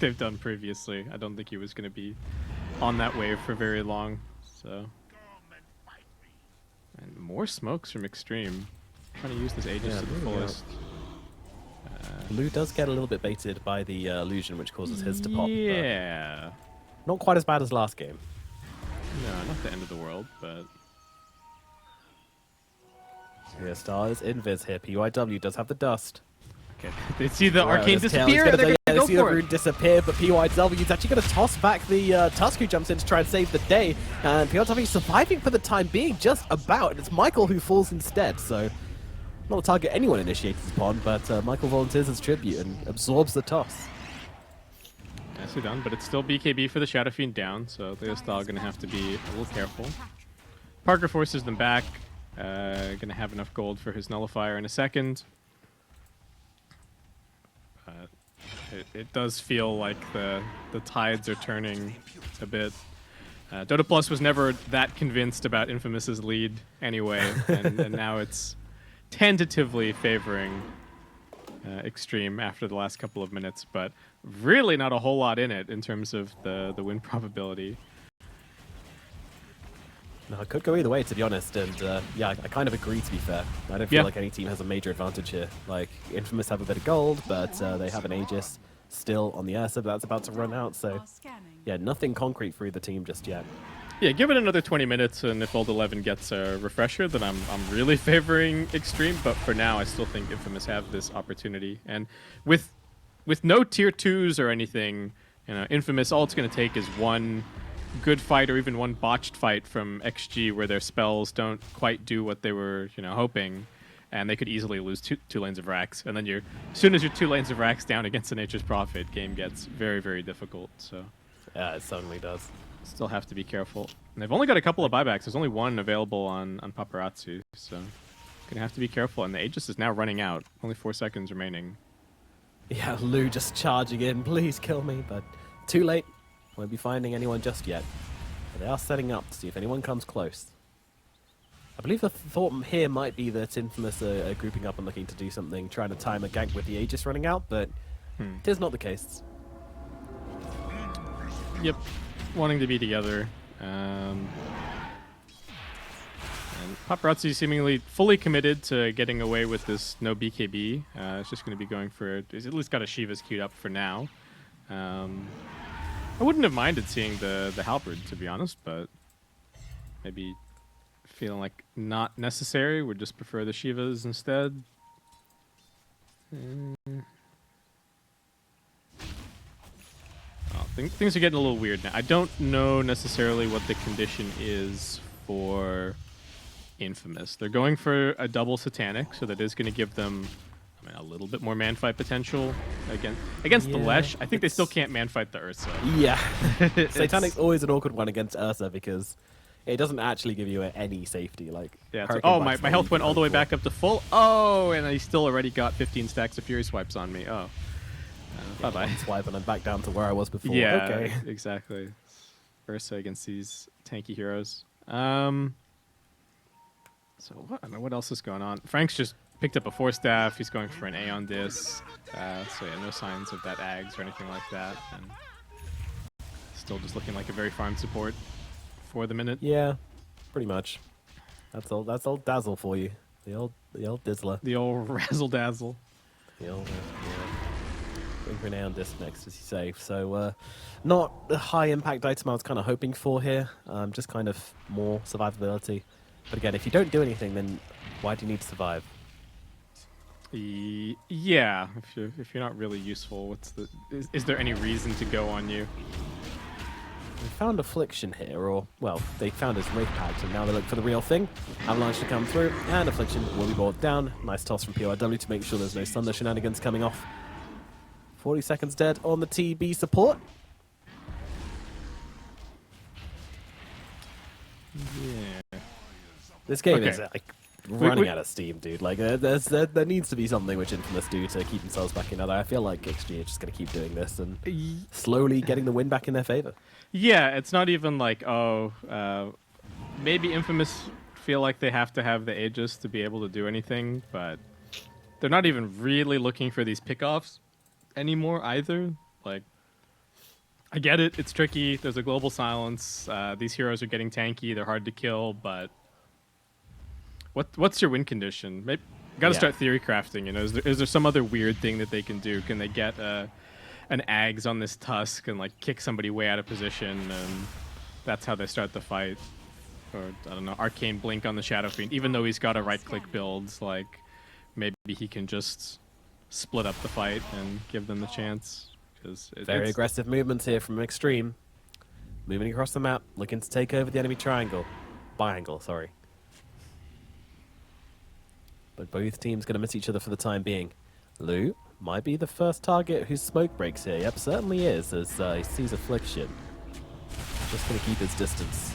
they've done previously. I don't think he was going to be on that wave for very long. So, and more smokes from Xtreme. Trying to use this Aegis Yeah, to the really fullest. Lou does get a little bit baited by the illusion, which causes his to pop. Yeah. But not quite as bad as last game. No, not the end of the world, but Yeah, Stars invis here. PYW does have the dust. okay. They see the Right, arcane this tail, disappear. he's They're gonna- gonna they go see the for rune it. disappear, but PYW is actually going to toss back the Tusk who jumps in to try and save the day. And PYW surviving for the time being, just about. And it's Michael who falls instead, so not a target anyone initiates upon, but Michael volunteers as tribute and absorbs the toss. Nicely done, but it's still BKB for the Shadow Fiend down, so Leostyle going to have to be a little careful. Parker forces them back. Going to have enough gold for his Nullifier in a second. it does feel like the tides are turning a bit. Dota Plus was never that convinced about Infamous's lead anyway, and now it's tentatively favoring Xtreme after the last couple of minutes, but really not a whole lot in it in terms of the win probability. No, it could go either way, to be honest, and yeah, I kind of agree, to be fair. I don't feel like any team has a major advantage here. Like, Infamous have a bit of gold, but they have an Aegis still on the Ursa, but that's about to run out, so yeah, nothing concrete for either team just yet. Yeah, give it another 20 minutes, and if Old 11 gets a refresher, then I'm really favoring Xtreme, but for now, I still think Infamous have this opportunity. And with no tier 2s or anything, you know, Infamous, all it's going to take is one good fight or even one botched fight from XG where their spells don't quite do what they were, you know, hoping, and they could easily lose two lanes of racks. And then as soon as you're 2 lanes of racks down against a Nature's Prophet, game gets very, very difficult. So Yeah, it certainly does. still have to be careful. And they've only got a couple of buybacks. There's only one available on Paparazzi, so gonna have to be careful. And the Aegis is now running out. Only 4 seconds remaining. Yeah, Lou just charging in, please kill me, but too late. Won't be finding anyone just yet. But they are setting up to see if anyone comes close. I believe the thought here might be that Infamous are grouping up and looking to do something, trying to time a gank with the Aegis running out, but it is not the case. Yep, wanting to be together. And Paparazzi seemingly fully committed to getting away with this no BKB. It's just going to be going for... He's at least got a Shiva's queued up for now. I wouldn't have minded seeing the Halberd, to be honest, but maybe feeling like not necessary. Would just prefer the Shivas instead. Oh, things are getting a little weird now. I don't know necessarily what the condition is for Infamous. They're going for a double Satanic, so that is going to give them a little bit more man-fight potential against the Lesh. I think they still can't man-fight the Ursa. Yeah. Satanic's always an awkward one against Ursa because it doesn't actually give you any safety. Like, yeah, oh, my health went all the way back up to full. Oh, and I still already got 15 stacks of Fury Swipes on me. Oh. Bye-bye. Swipe and I'm back down to where I was before. Yeah, okay. Exactly. Ursa against these tanky heroes. So what else is going on? Frank's just picked up a 4-staff. He's going for an Aeon Disc. So yeah, no signs of that Ags or anything like that. And still just looking like a very farm support for the minute. Yeah, pretty much. That's old Dazzle for you. The old Dizzler. The old Razzle Dazzle. The old going for an Aeon Disc next, as you say. So not the high impact item I was kind of hoping for here. Just kind of more survivability. But again, if you don't do anything, then why do you need to survive? Yeah, if you're not really useful, is there any reason to go on you? They found Affliction here, or well, they found his Wraith Pact, and now they look for the real thing. Avalanche to come through, and Affliction will be brought down. Nice toss from PORW to make sure there's no Thunder shenanigans coming off. 40 seconds dead on the TB support. Yeah. This game is like running out of steam, dude. Like there needs to be something which Infamous do to keep themselves back in. I feel like XG are just going to keep doing this and slowly getting the win back in their favor. Yeah, it's not even like, maybe Infamous feel like they have to have the Aegis to be able to do anything, but they're not even really looking for these pickoffs anymore either. Like, I get it, it's tricky, there's a global silence, these heroes are getting tanky, they're hard to kill, but what's your win condition? Maybe gotta start theory crafting, you know, is there some other weird thing that they can do? Can they get an Ags on this Tusk and like kick somebody way out of position, and that's how they start the fight? Or I don't know, Arcane Blink on the Shadow Fiend, even though he's got a right-click build, like maybe he can just split up the fight and give them the chance. Very aggressive movements here from Xtreme. Moving across the map, looking to take over the enemy biangle, sorry. But both teams going to miss each other for the time being. Lou might be the first target whose smoke breaks here. Yep, certainly is, as he sees Affliction. Just going to keep his distance.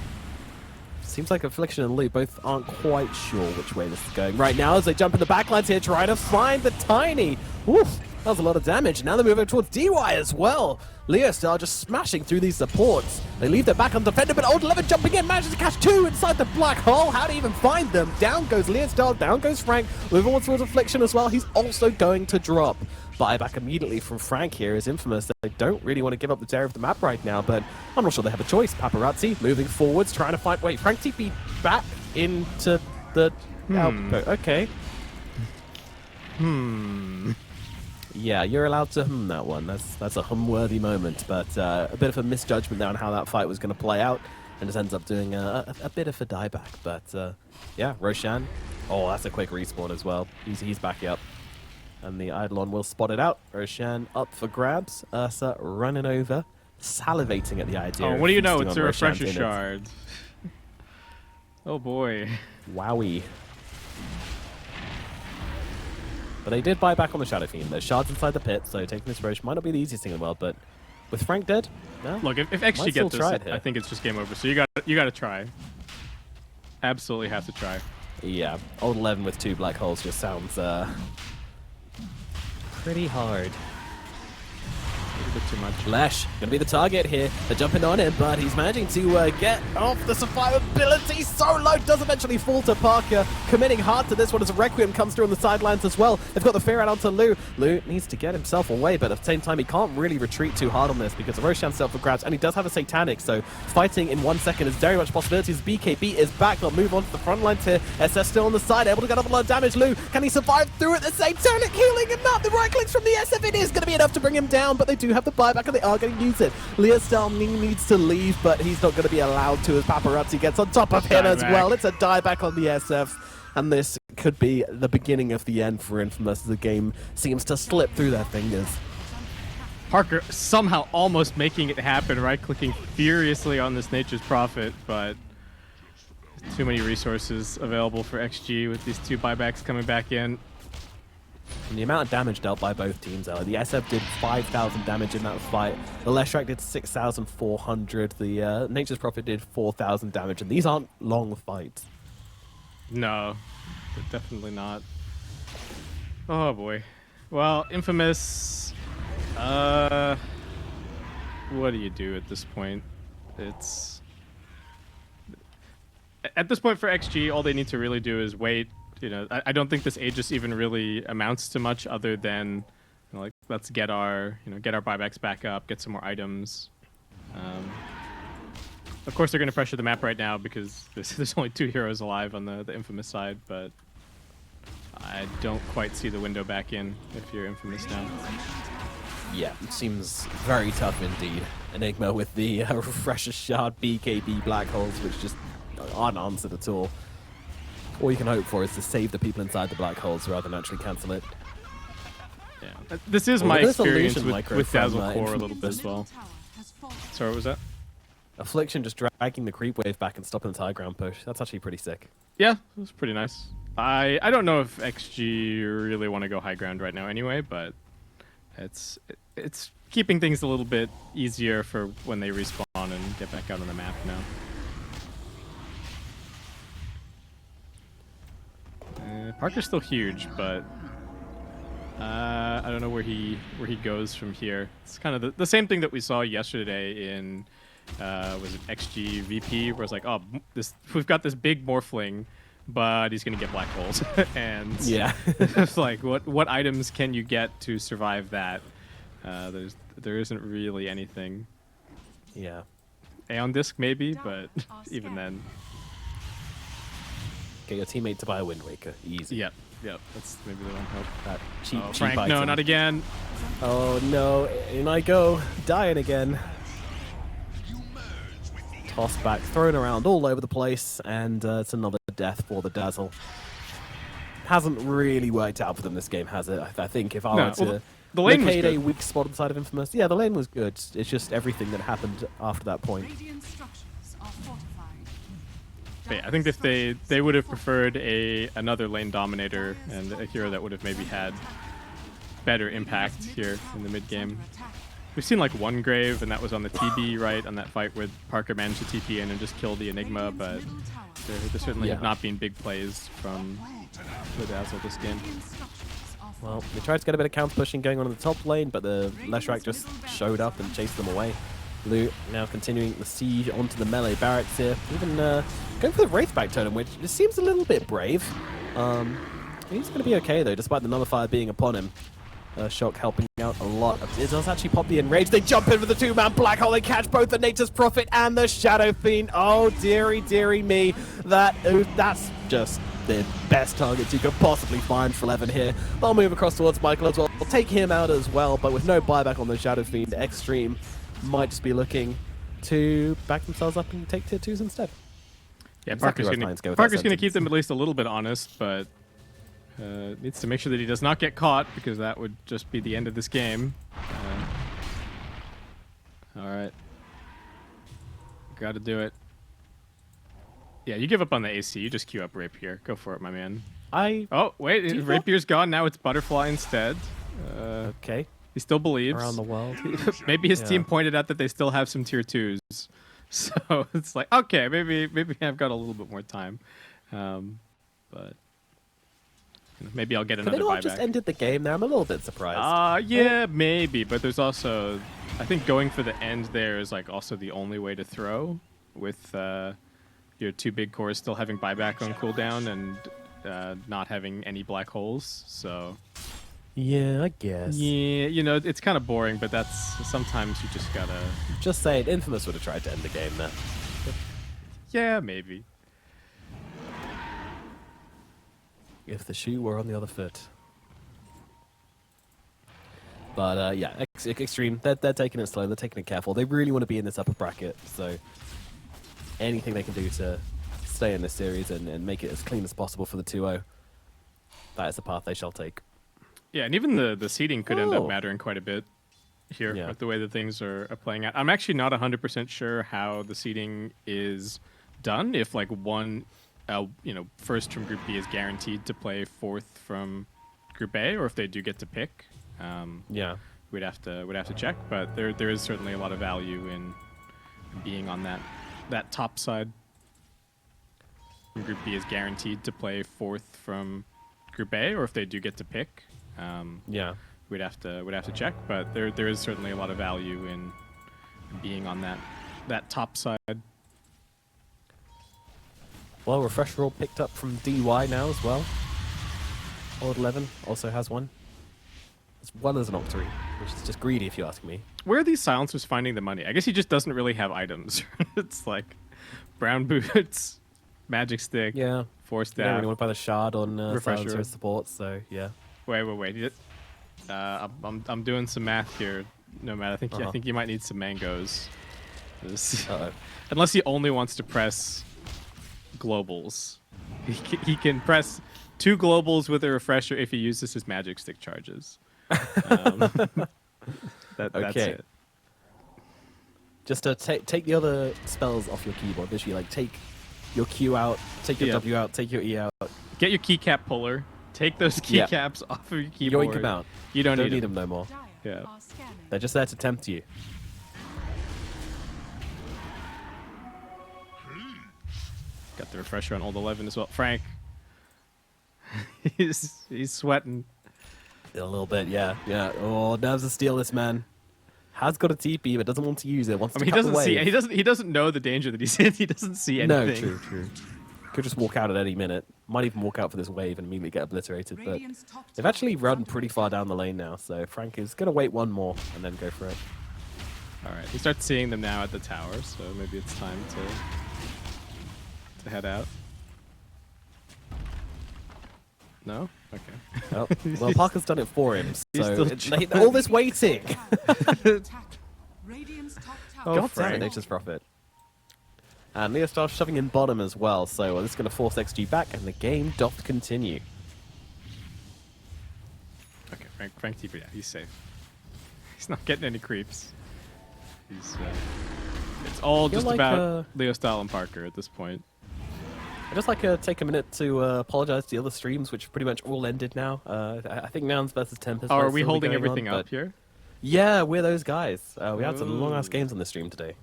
Seems like Affliction and Lou both aren't quite sure which way this is going right now as they jump in the backlines here, trying to find the Tiny. Oof. That was a lot of damage. Now they're moving towards DY as well. Leostar just smashing through these supports. They leave their back undefended, but Old 11 jumping in, manages to catch 2 inside the black hole. How do you even find them? Down goes Leostar, down goes Frank. Moving on towards Affliction as well. He's also going to drop. Buyback immediately from Frank here is infamous. They don't really want to give up the area of the map right now, but I'm not sure they have a choice. Paparazzi moving forwards, trying to find... Wait, Frank TP back into the outpost. Okay. Yeah, you're allowed to that one. That's a worthy moment, but a bit of a misjudgment there on how that fight was going to play out, and just ends up doing a bit of a dieback. But yeah, Roshan. Oh, that's a quick respawn as well. He's back up, and the Eidolon will spot it out. Roshan up for grabs. Ursa running over, salivating at the idea. Oh, of what do you know? feasting It's on a Roshan's refresher innards. shard. Oh boy. Wowie. But they did buy back on the Shadow Fiend. There's shards inside the pit, so taking inspiration might not be the easiest thing in the world, but with Frank dead, no. Look, if Might XG still gets try this, it here. I think it's just game over. So you got to try. Absolutely have to try. Yeah, Old 11 with 2 black holes just sounds pretty hard. A bit too much. Lesh gonna be the target here. They're jumping on him, but he's managing to get off the survivability. So low, does eventually fall to Parker, committing hard to this one as a Requiem comes through on the sidelines as well. They've got the fear out onto Lou. Lou needs to get himself away, but at the same time, he can't really retreat too hard on this because the Roshan's self for grabs, and he does have a Satanic, so fighting in 1 second is very much possibilities. BKB is back. They'll move on to the front lines here. SF still on the side, able to get up a lot of damage. Lou, can he survive through it? The Satanic healing him up. The right clicks from the SF, it is going to be enough to bring him down, but they do have the buyback and they are going to use it. Leostar needs to leave, but he's not going to be allowed to as Paparazzi gets on top of him as well. It's a dieback on the SF, and this could be the beginning of the end for Infamous as the game seems to slip through their fingers. Parker somehow almost making it happen, right-clicking furiously on this Nature's Prophet, but too many resources available for XG with these 2 buybacks coming back in. And the amount of damage dealt by both teams, the SF did 5,000 damage in that fight. The Leshrac did 6,400. The Nature's Prophet did 4,000 damage, and these aren't long fights. No, definitely not. Oh boy. Well, Infamous. What do you do at this point? It's at this point for XG, all they need to really do is wait. You know, I don't think this Aegis even really amounts to much other than, you know, like, let's get our buybacks back up, get some more items. Of course, they're going to pressure the map right now because there's only 2 heroes alive on the Infamous side, but I don't quite see the window back in if you're Infamous now. Yeah, it seems very tough indeed. Enigma with the refresher shard, BKB black holes, which just aren't answered at all. All you can hope for is to save the people inside the black holes rather than actually cancel it. Yeah, this is my experience with Dazzle Core a little bit as well. Sorry, what was that? Affliction just dragging the creep wave back and stopping the high ground push. That's actually pretty sick. Yeah, it was pretty nice. I don't know if XG really want to go high ground right now anyway, but it's keeping things a little bit easier for when they respawn and get back out on the map now. Parker's still huge, but I don't know where he goes from here. It's kind of the same thing that we saw yesterday in was it XG VP, where it's like, oh, we've got this big Morphling, but he's gonna get black holes, and yeah, it's like what items can you get to survive that? There isn't really anything. Yeah, Aeon Disc maybe, but even then. Get your teammate to buy a Wind Waker. Easy. Yep. That's maybe the one hope. That cheap Frank, item. no, not again. Oh no, in I go, dying again. Tossed back, thrown around all over the place, and it's another death for the Dazzle. Hasn't really worked out for them this game, has it? I think if I were to the lane was locate good. a weak spot on the side of Infamous, yeah, the lane was good. It's just everything that happened after that point. Radiant structures are fortified. But yeah, I think if they would have preferred another lane dominator and a hero that would have maybe had better impact here in the mid game. We've seen like one Grave, and that was on the TB, right, on that fight where Parker managed to TP in and just kill the Enigma, but there certainly have not been big plays from the Dazzle this game. Radiant structures are Well, they tried to get a bit of counter pushing going on in the top lane, but the Leshrac just showed up and chased them away. Blue now continuing the siege onto the melee barracks here. Even going for the Wraithback totem, which just seems a little bit brave. He's going to be okay, though, despite the nullifier being upon him. Shock helping out a lot. It does actually pop the enrage. They jump in with the two-man black hole. They catch both the Natus Prophet and the Shadow Fiend. Oh, dearie me. That's just the best targets you could possibly find for 11 here. They'll move across towards Michael as well. They'll take him out as well, but with no buyback on the Shadow Fiend, Xtreme might just be looking to back themselves up and take tier 2s instead. Yeah, Exactly Parker's going to keep them at least a little bit honest, but needs to make sure that he does not get caught, because that would just be the end of this game. All right. Got to do it. Yeah, you give up on the AC. You just queue up Rapier. Go for it, my man. Oh, wait. Rapier's gone. Now it's Butterfly instead. Okay. He still believes. Around the world. Maybe his team pointed out that they still have some tier 2s. So it's like, okay, maybe I've got a little bit more time. But maybe I'll get another Could they not buyback. just ended the game there? I'm a little bit surprised. Yeah, maybe. But there's also, I think going for the end there is like also the only way to throw, with your 2 big cores still having buyback on cooldown and not having any black holes. So Yeah, I guess. yeah, you know, it's kind of boring, but that's sometimes you just gotta. Just saying, Infamous would have tried to end the game there. Yeah, maybe. If the shoe were on the other foot. But yeah, Xtreme, they're taking it slow, they're taking it careful. They really want to be in this upper bracket, so anything they can do to stay in this series and make it as clean as possible for the 2-0, that is the path they shall take. Yeah, and even the seeding could end up Oh. mattering quite a bit here Yeah. with the way that things are playing out. I'm actually not 100% sure how the seeding is done. If like one, first from Group B is guaranteed to play fourth from Group A, or if they do get to pick. Yeah. We'd have to check, but there is certainly a lot of value in being on that top side. Group B is guaranteed to play fourth from Group A, or if they do get to pick. Yeah. We'd have to check, but there is certainly a lot of value in being on that top side. Well, Refresher all picked up from DY now as well. Old 11 also has one. As well as an Octary, which is just greedy if you ask me. Where are these silencers finding the money? I guess he just doesn't really have items. It's like brown boots, magic stick, Yeah. force They don't staff. really want to buy the shard on Refresher. Silencer support, so yeah. Wait. I'm doing some math here. No, Matt, I think you might need some mangoes. Uh-oh. Unless he only wants to press globals. He can press 2 globals with a refresher if he uses his magic stick charges. That's Okay. it. Just to take the other spells off your keyboard. Literally, like, take your Q out, take your Yeah. W out, take your E out. Get your keycap puller. Take those Yeah. keycaps off of your keyboard. Yoink them out. You don't Don't need need them. them no more. Dire Yeah. are scanning. They're just there to tempt you. Got the refresher on old 11 as well. Frank. he's sweating. A little bit, yeah. Yeah. Oh, nerves of steel, this man. Has got a TP, but doesn't want to use it. Wants I to mean, he cut the doesn't see. wave. He doesn't know the danger that he's in. He doesn't see anything. No, true. Could just walk out at any minute. Might even walk out for this wave and immediately get obliterated. But Radiant's top they've tower actually is run under pretty far down the lane now, so Frank is going to wait one more and then go for it. All right, he starts seeing them now at the tower, so maybe it's time to head out. No? Okay. Oh, well, Parker's done it for him, He's so still all this waiting. attack. Radiant's top tower. Oh, God damn Frank. it, Nature's Prophet. And Leo starts shoving in bottom as well, so this is going to force XG back, and the game doth continue. Okay, Frank TP, yeah, he's safe. He's not getting any creeps. He's it's all feel just like, about Leo Style and Parker at this point. I'd just like to take a minute to apologize to the other streams, which pretty much all ended now. I think Nouns versus Tempest. Oh, might are we still be holding going everything on, up but here? Yeah, we're those guys. We had some Ooh. long-ass games on the stream today.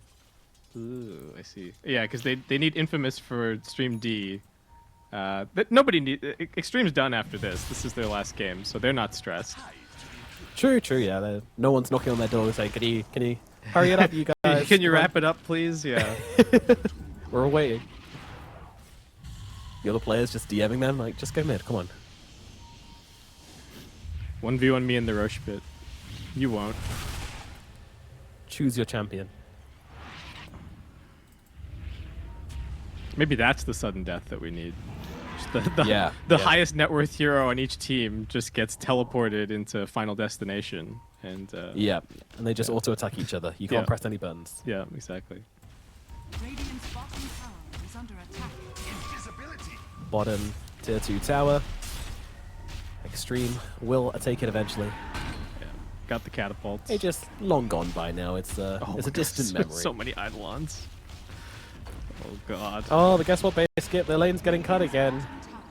Ooh, I see. Yeah, because they need Infamous for Stream D, Nobody Extreme's done after this. This is their last game, so they're not stressed. True, yeah. No one's knocking on their door saying, can you hurry it up, you guys? Can you Come on." wrap it up, please? Yeah. We're all waiting. The other players just DMing them, like, just go mid, come on. 1v1 me in the Roche pit. You won't. Choose your champion. Maybe that's the sudden death that we need. Just the Yeah. highest net worth hero on each team just gets teleported into Final Destination. And Yeah, and they just auto-attack each other. You can't Yeah. press any buttons. yeah, exactly. Radiant's bottom tower is under attack. Bottom, tier 2 tower. Extreme will take it eventually. Yeah. Got the catapults. They just long gone by now. It's Oh it's my a God, distant memory. So many Eidolons. Oh god. Oh, but guess what, Skip? The lane's getting cut again.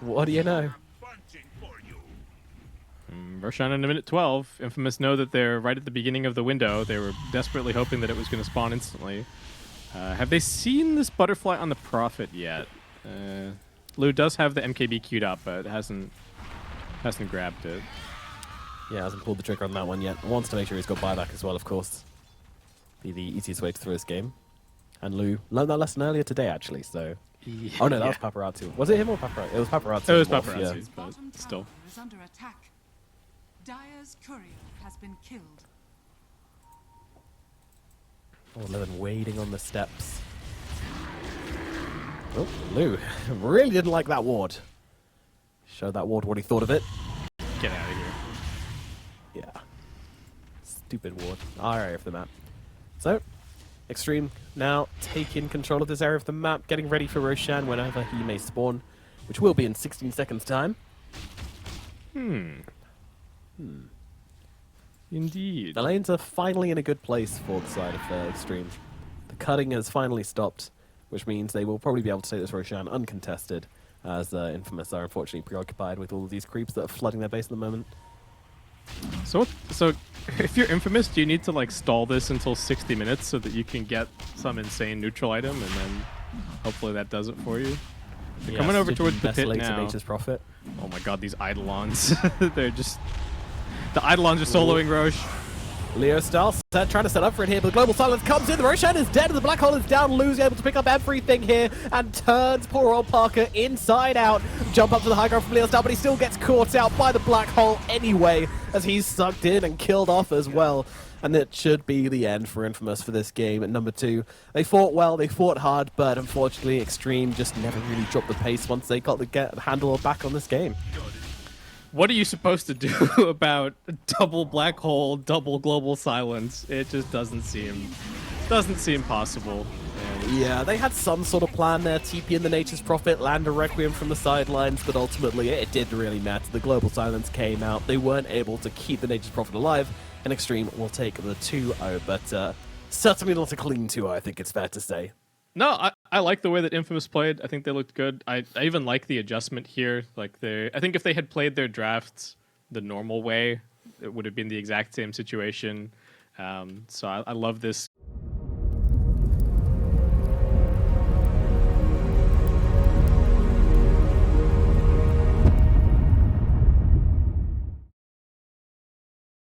What do you know? Roshan in a minute 12. Infamous know that they're right at the beginning of the window. They were desperately hoping that it was going to spawn instantly. Have they seen this butterfly on the Prophet yet? Lou does have the MKB queued up, but hasn't grabbed it. Yeah, hasn't pulled the trigger on that one yet. Wants to make sure he's got buyback as well, of course. Be the easiest way to throw this game. And Lou learned that lesson earlier today, actually, so... Yeah. Oh no, that was Paparazzi. Was it him or Paparazzi? It was Paparazzi. It was Morph, Paparazzi. yeah. Radiant's but bottom still. tower is under attack. Dire's courier has been killed. Oh, Levin waiting on the steps. Oh, Lou really didn't like that ward. Showed that ward what he thought of it. Get out of here. Yeah. Stupid ward. Our area of the map. So, Xtreme now taking control of this area of the map, getting ready for Roshan whenever he may spawn, which will be in 16 seconds' time. Indeed. The lanes are finally in a good place for the side of Xtreme. The cutting has finally stopped, which means they will probably be able to take this Roshan uncontested, as Infamous are unfortunately preoccupied with all of these creeps that are flooding their base at the moment. So if you're Infamous, do you need to like stall this until 60 minutes so that you can get some insane neutral item, and then hopefully that does it for you? They're coming over towards the pit now. Nature's Prophet. Oh my god, these Eidolons. They're just... The Eidolons are soloing Roche. Leo style trying to set up for it here, but the global silence comes in. The Roshan is dead, and the black hole is down. Lou's able to pick up everything here and turns poor old Parker inside out. Jump up to the high ground from Leo style, but he still gets caught out by the black hole anyway, as he's sucked in and killed off as well. And it should be the end for Infamous for this game at number 2. They fought well, they fought hard, but unfortunately Xtreme just never really dropped the pace once they got the handle back on this game. What are you supposed to do about double black hole, double global silence? It just doesn't seem possible. And Yeah, they had some sort of plan there, TP in the Nature's Prophet, land a Requiem from the sidelines, but ultimately it didn't really matter. The global silence came out, they weren't able to keep the Nature's Prophet alive, and Xtreme will take the 2-0, but certainly not a clean 2-0, I think it's fair to say. No, I like the way that Infamous played. I think they looked good. I even like the adjustment here. Like I think if they had played their drafts the normal way, it would have been the exact same situation. So I love this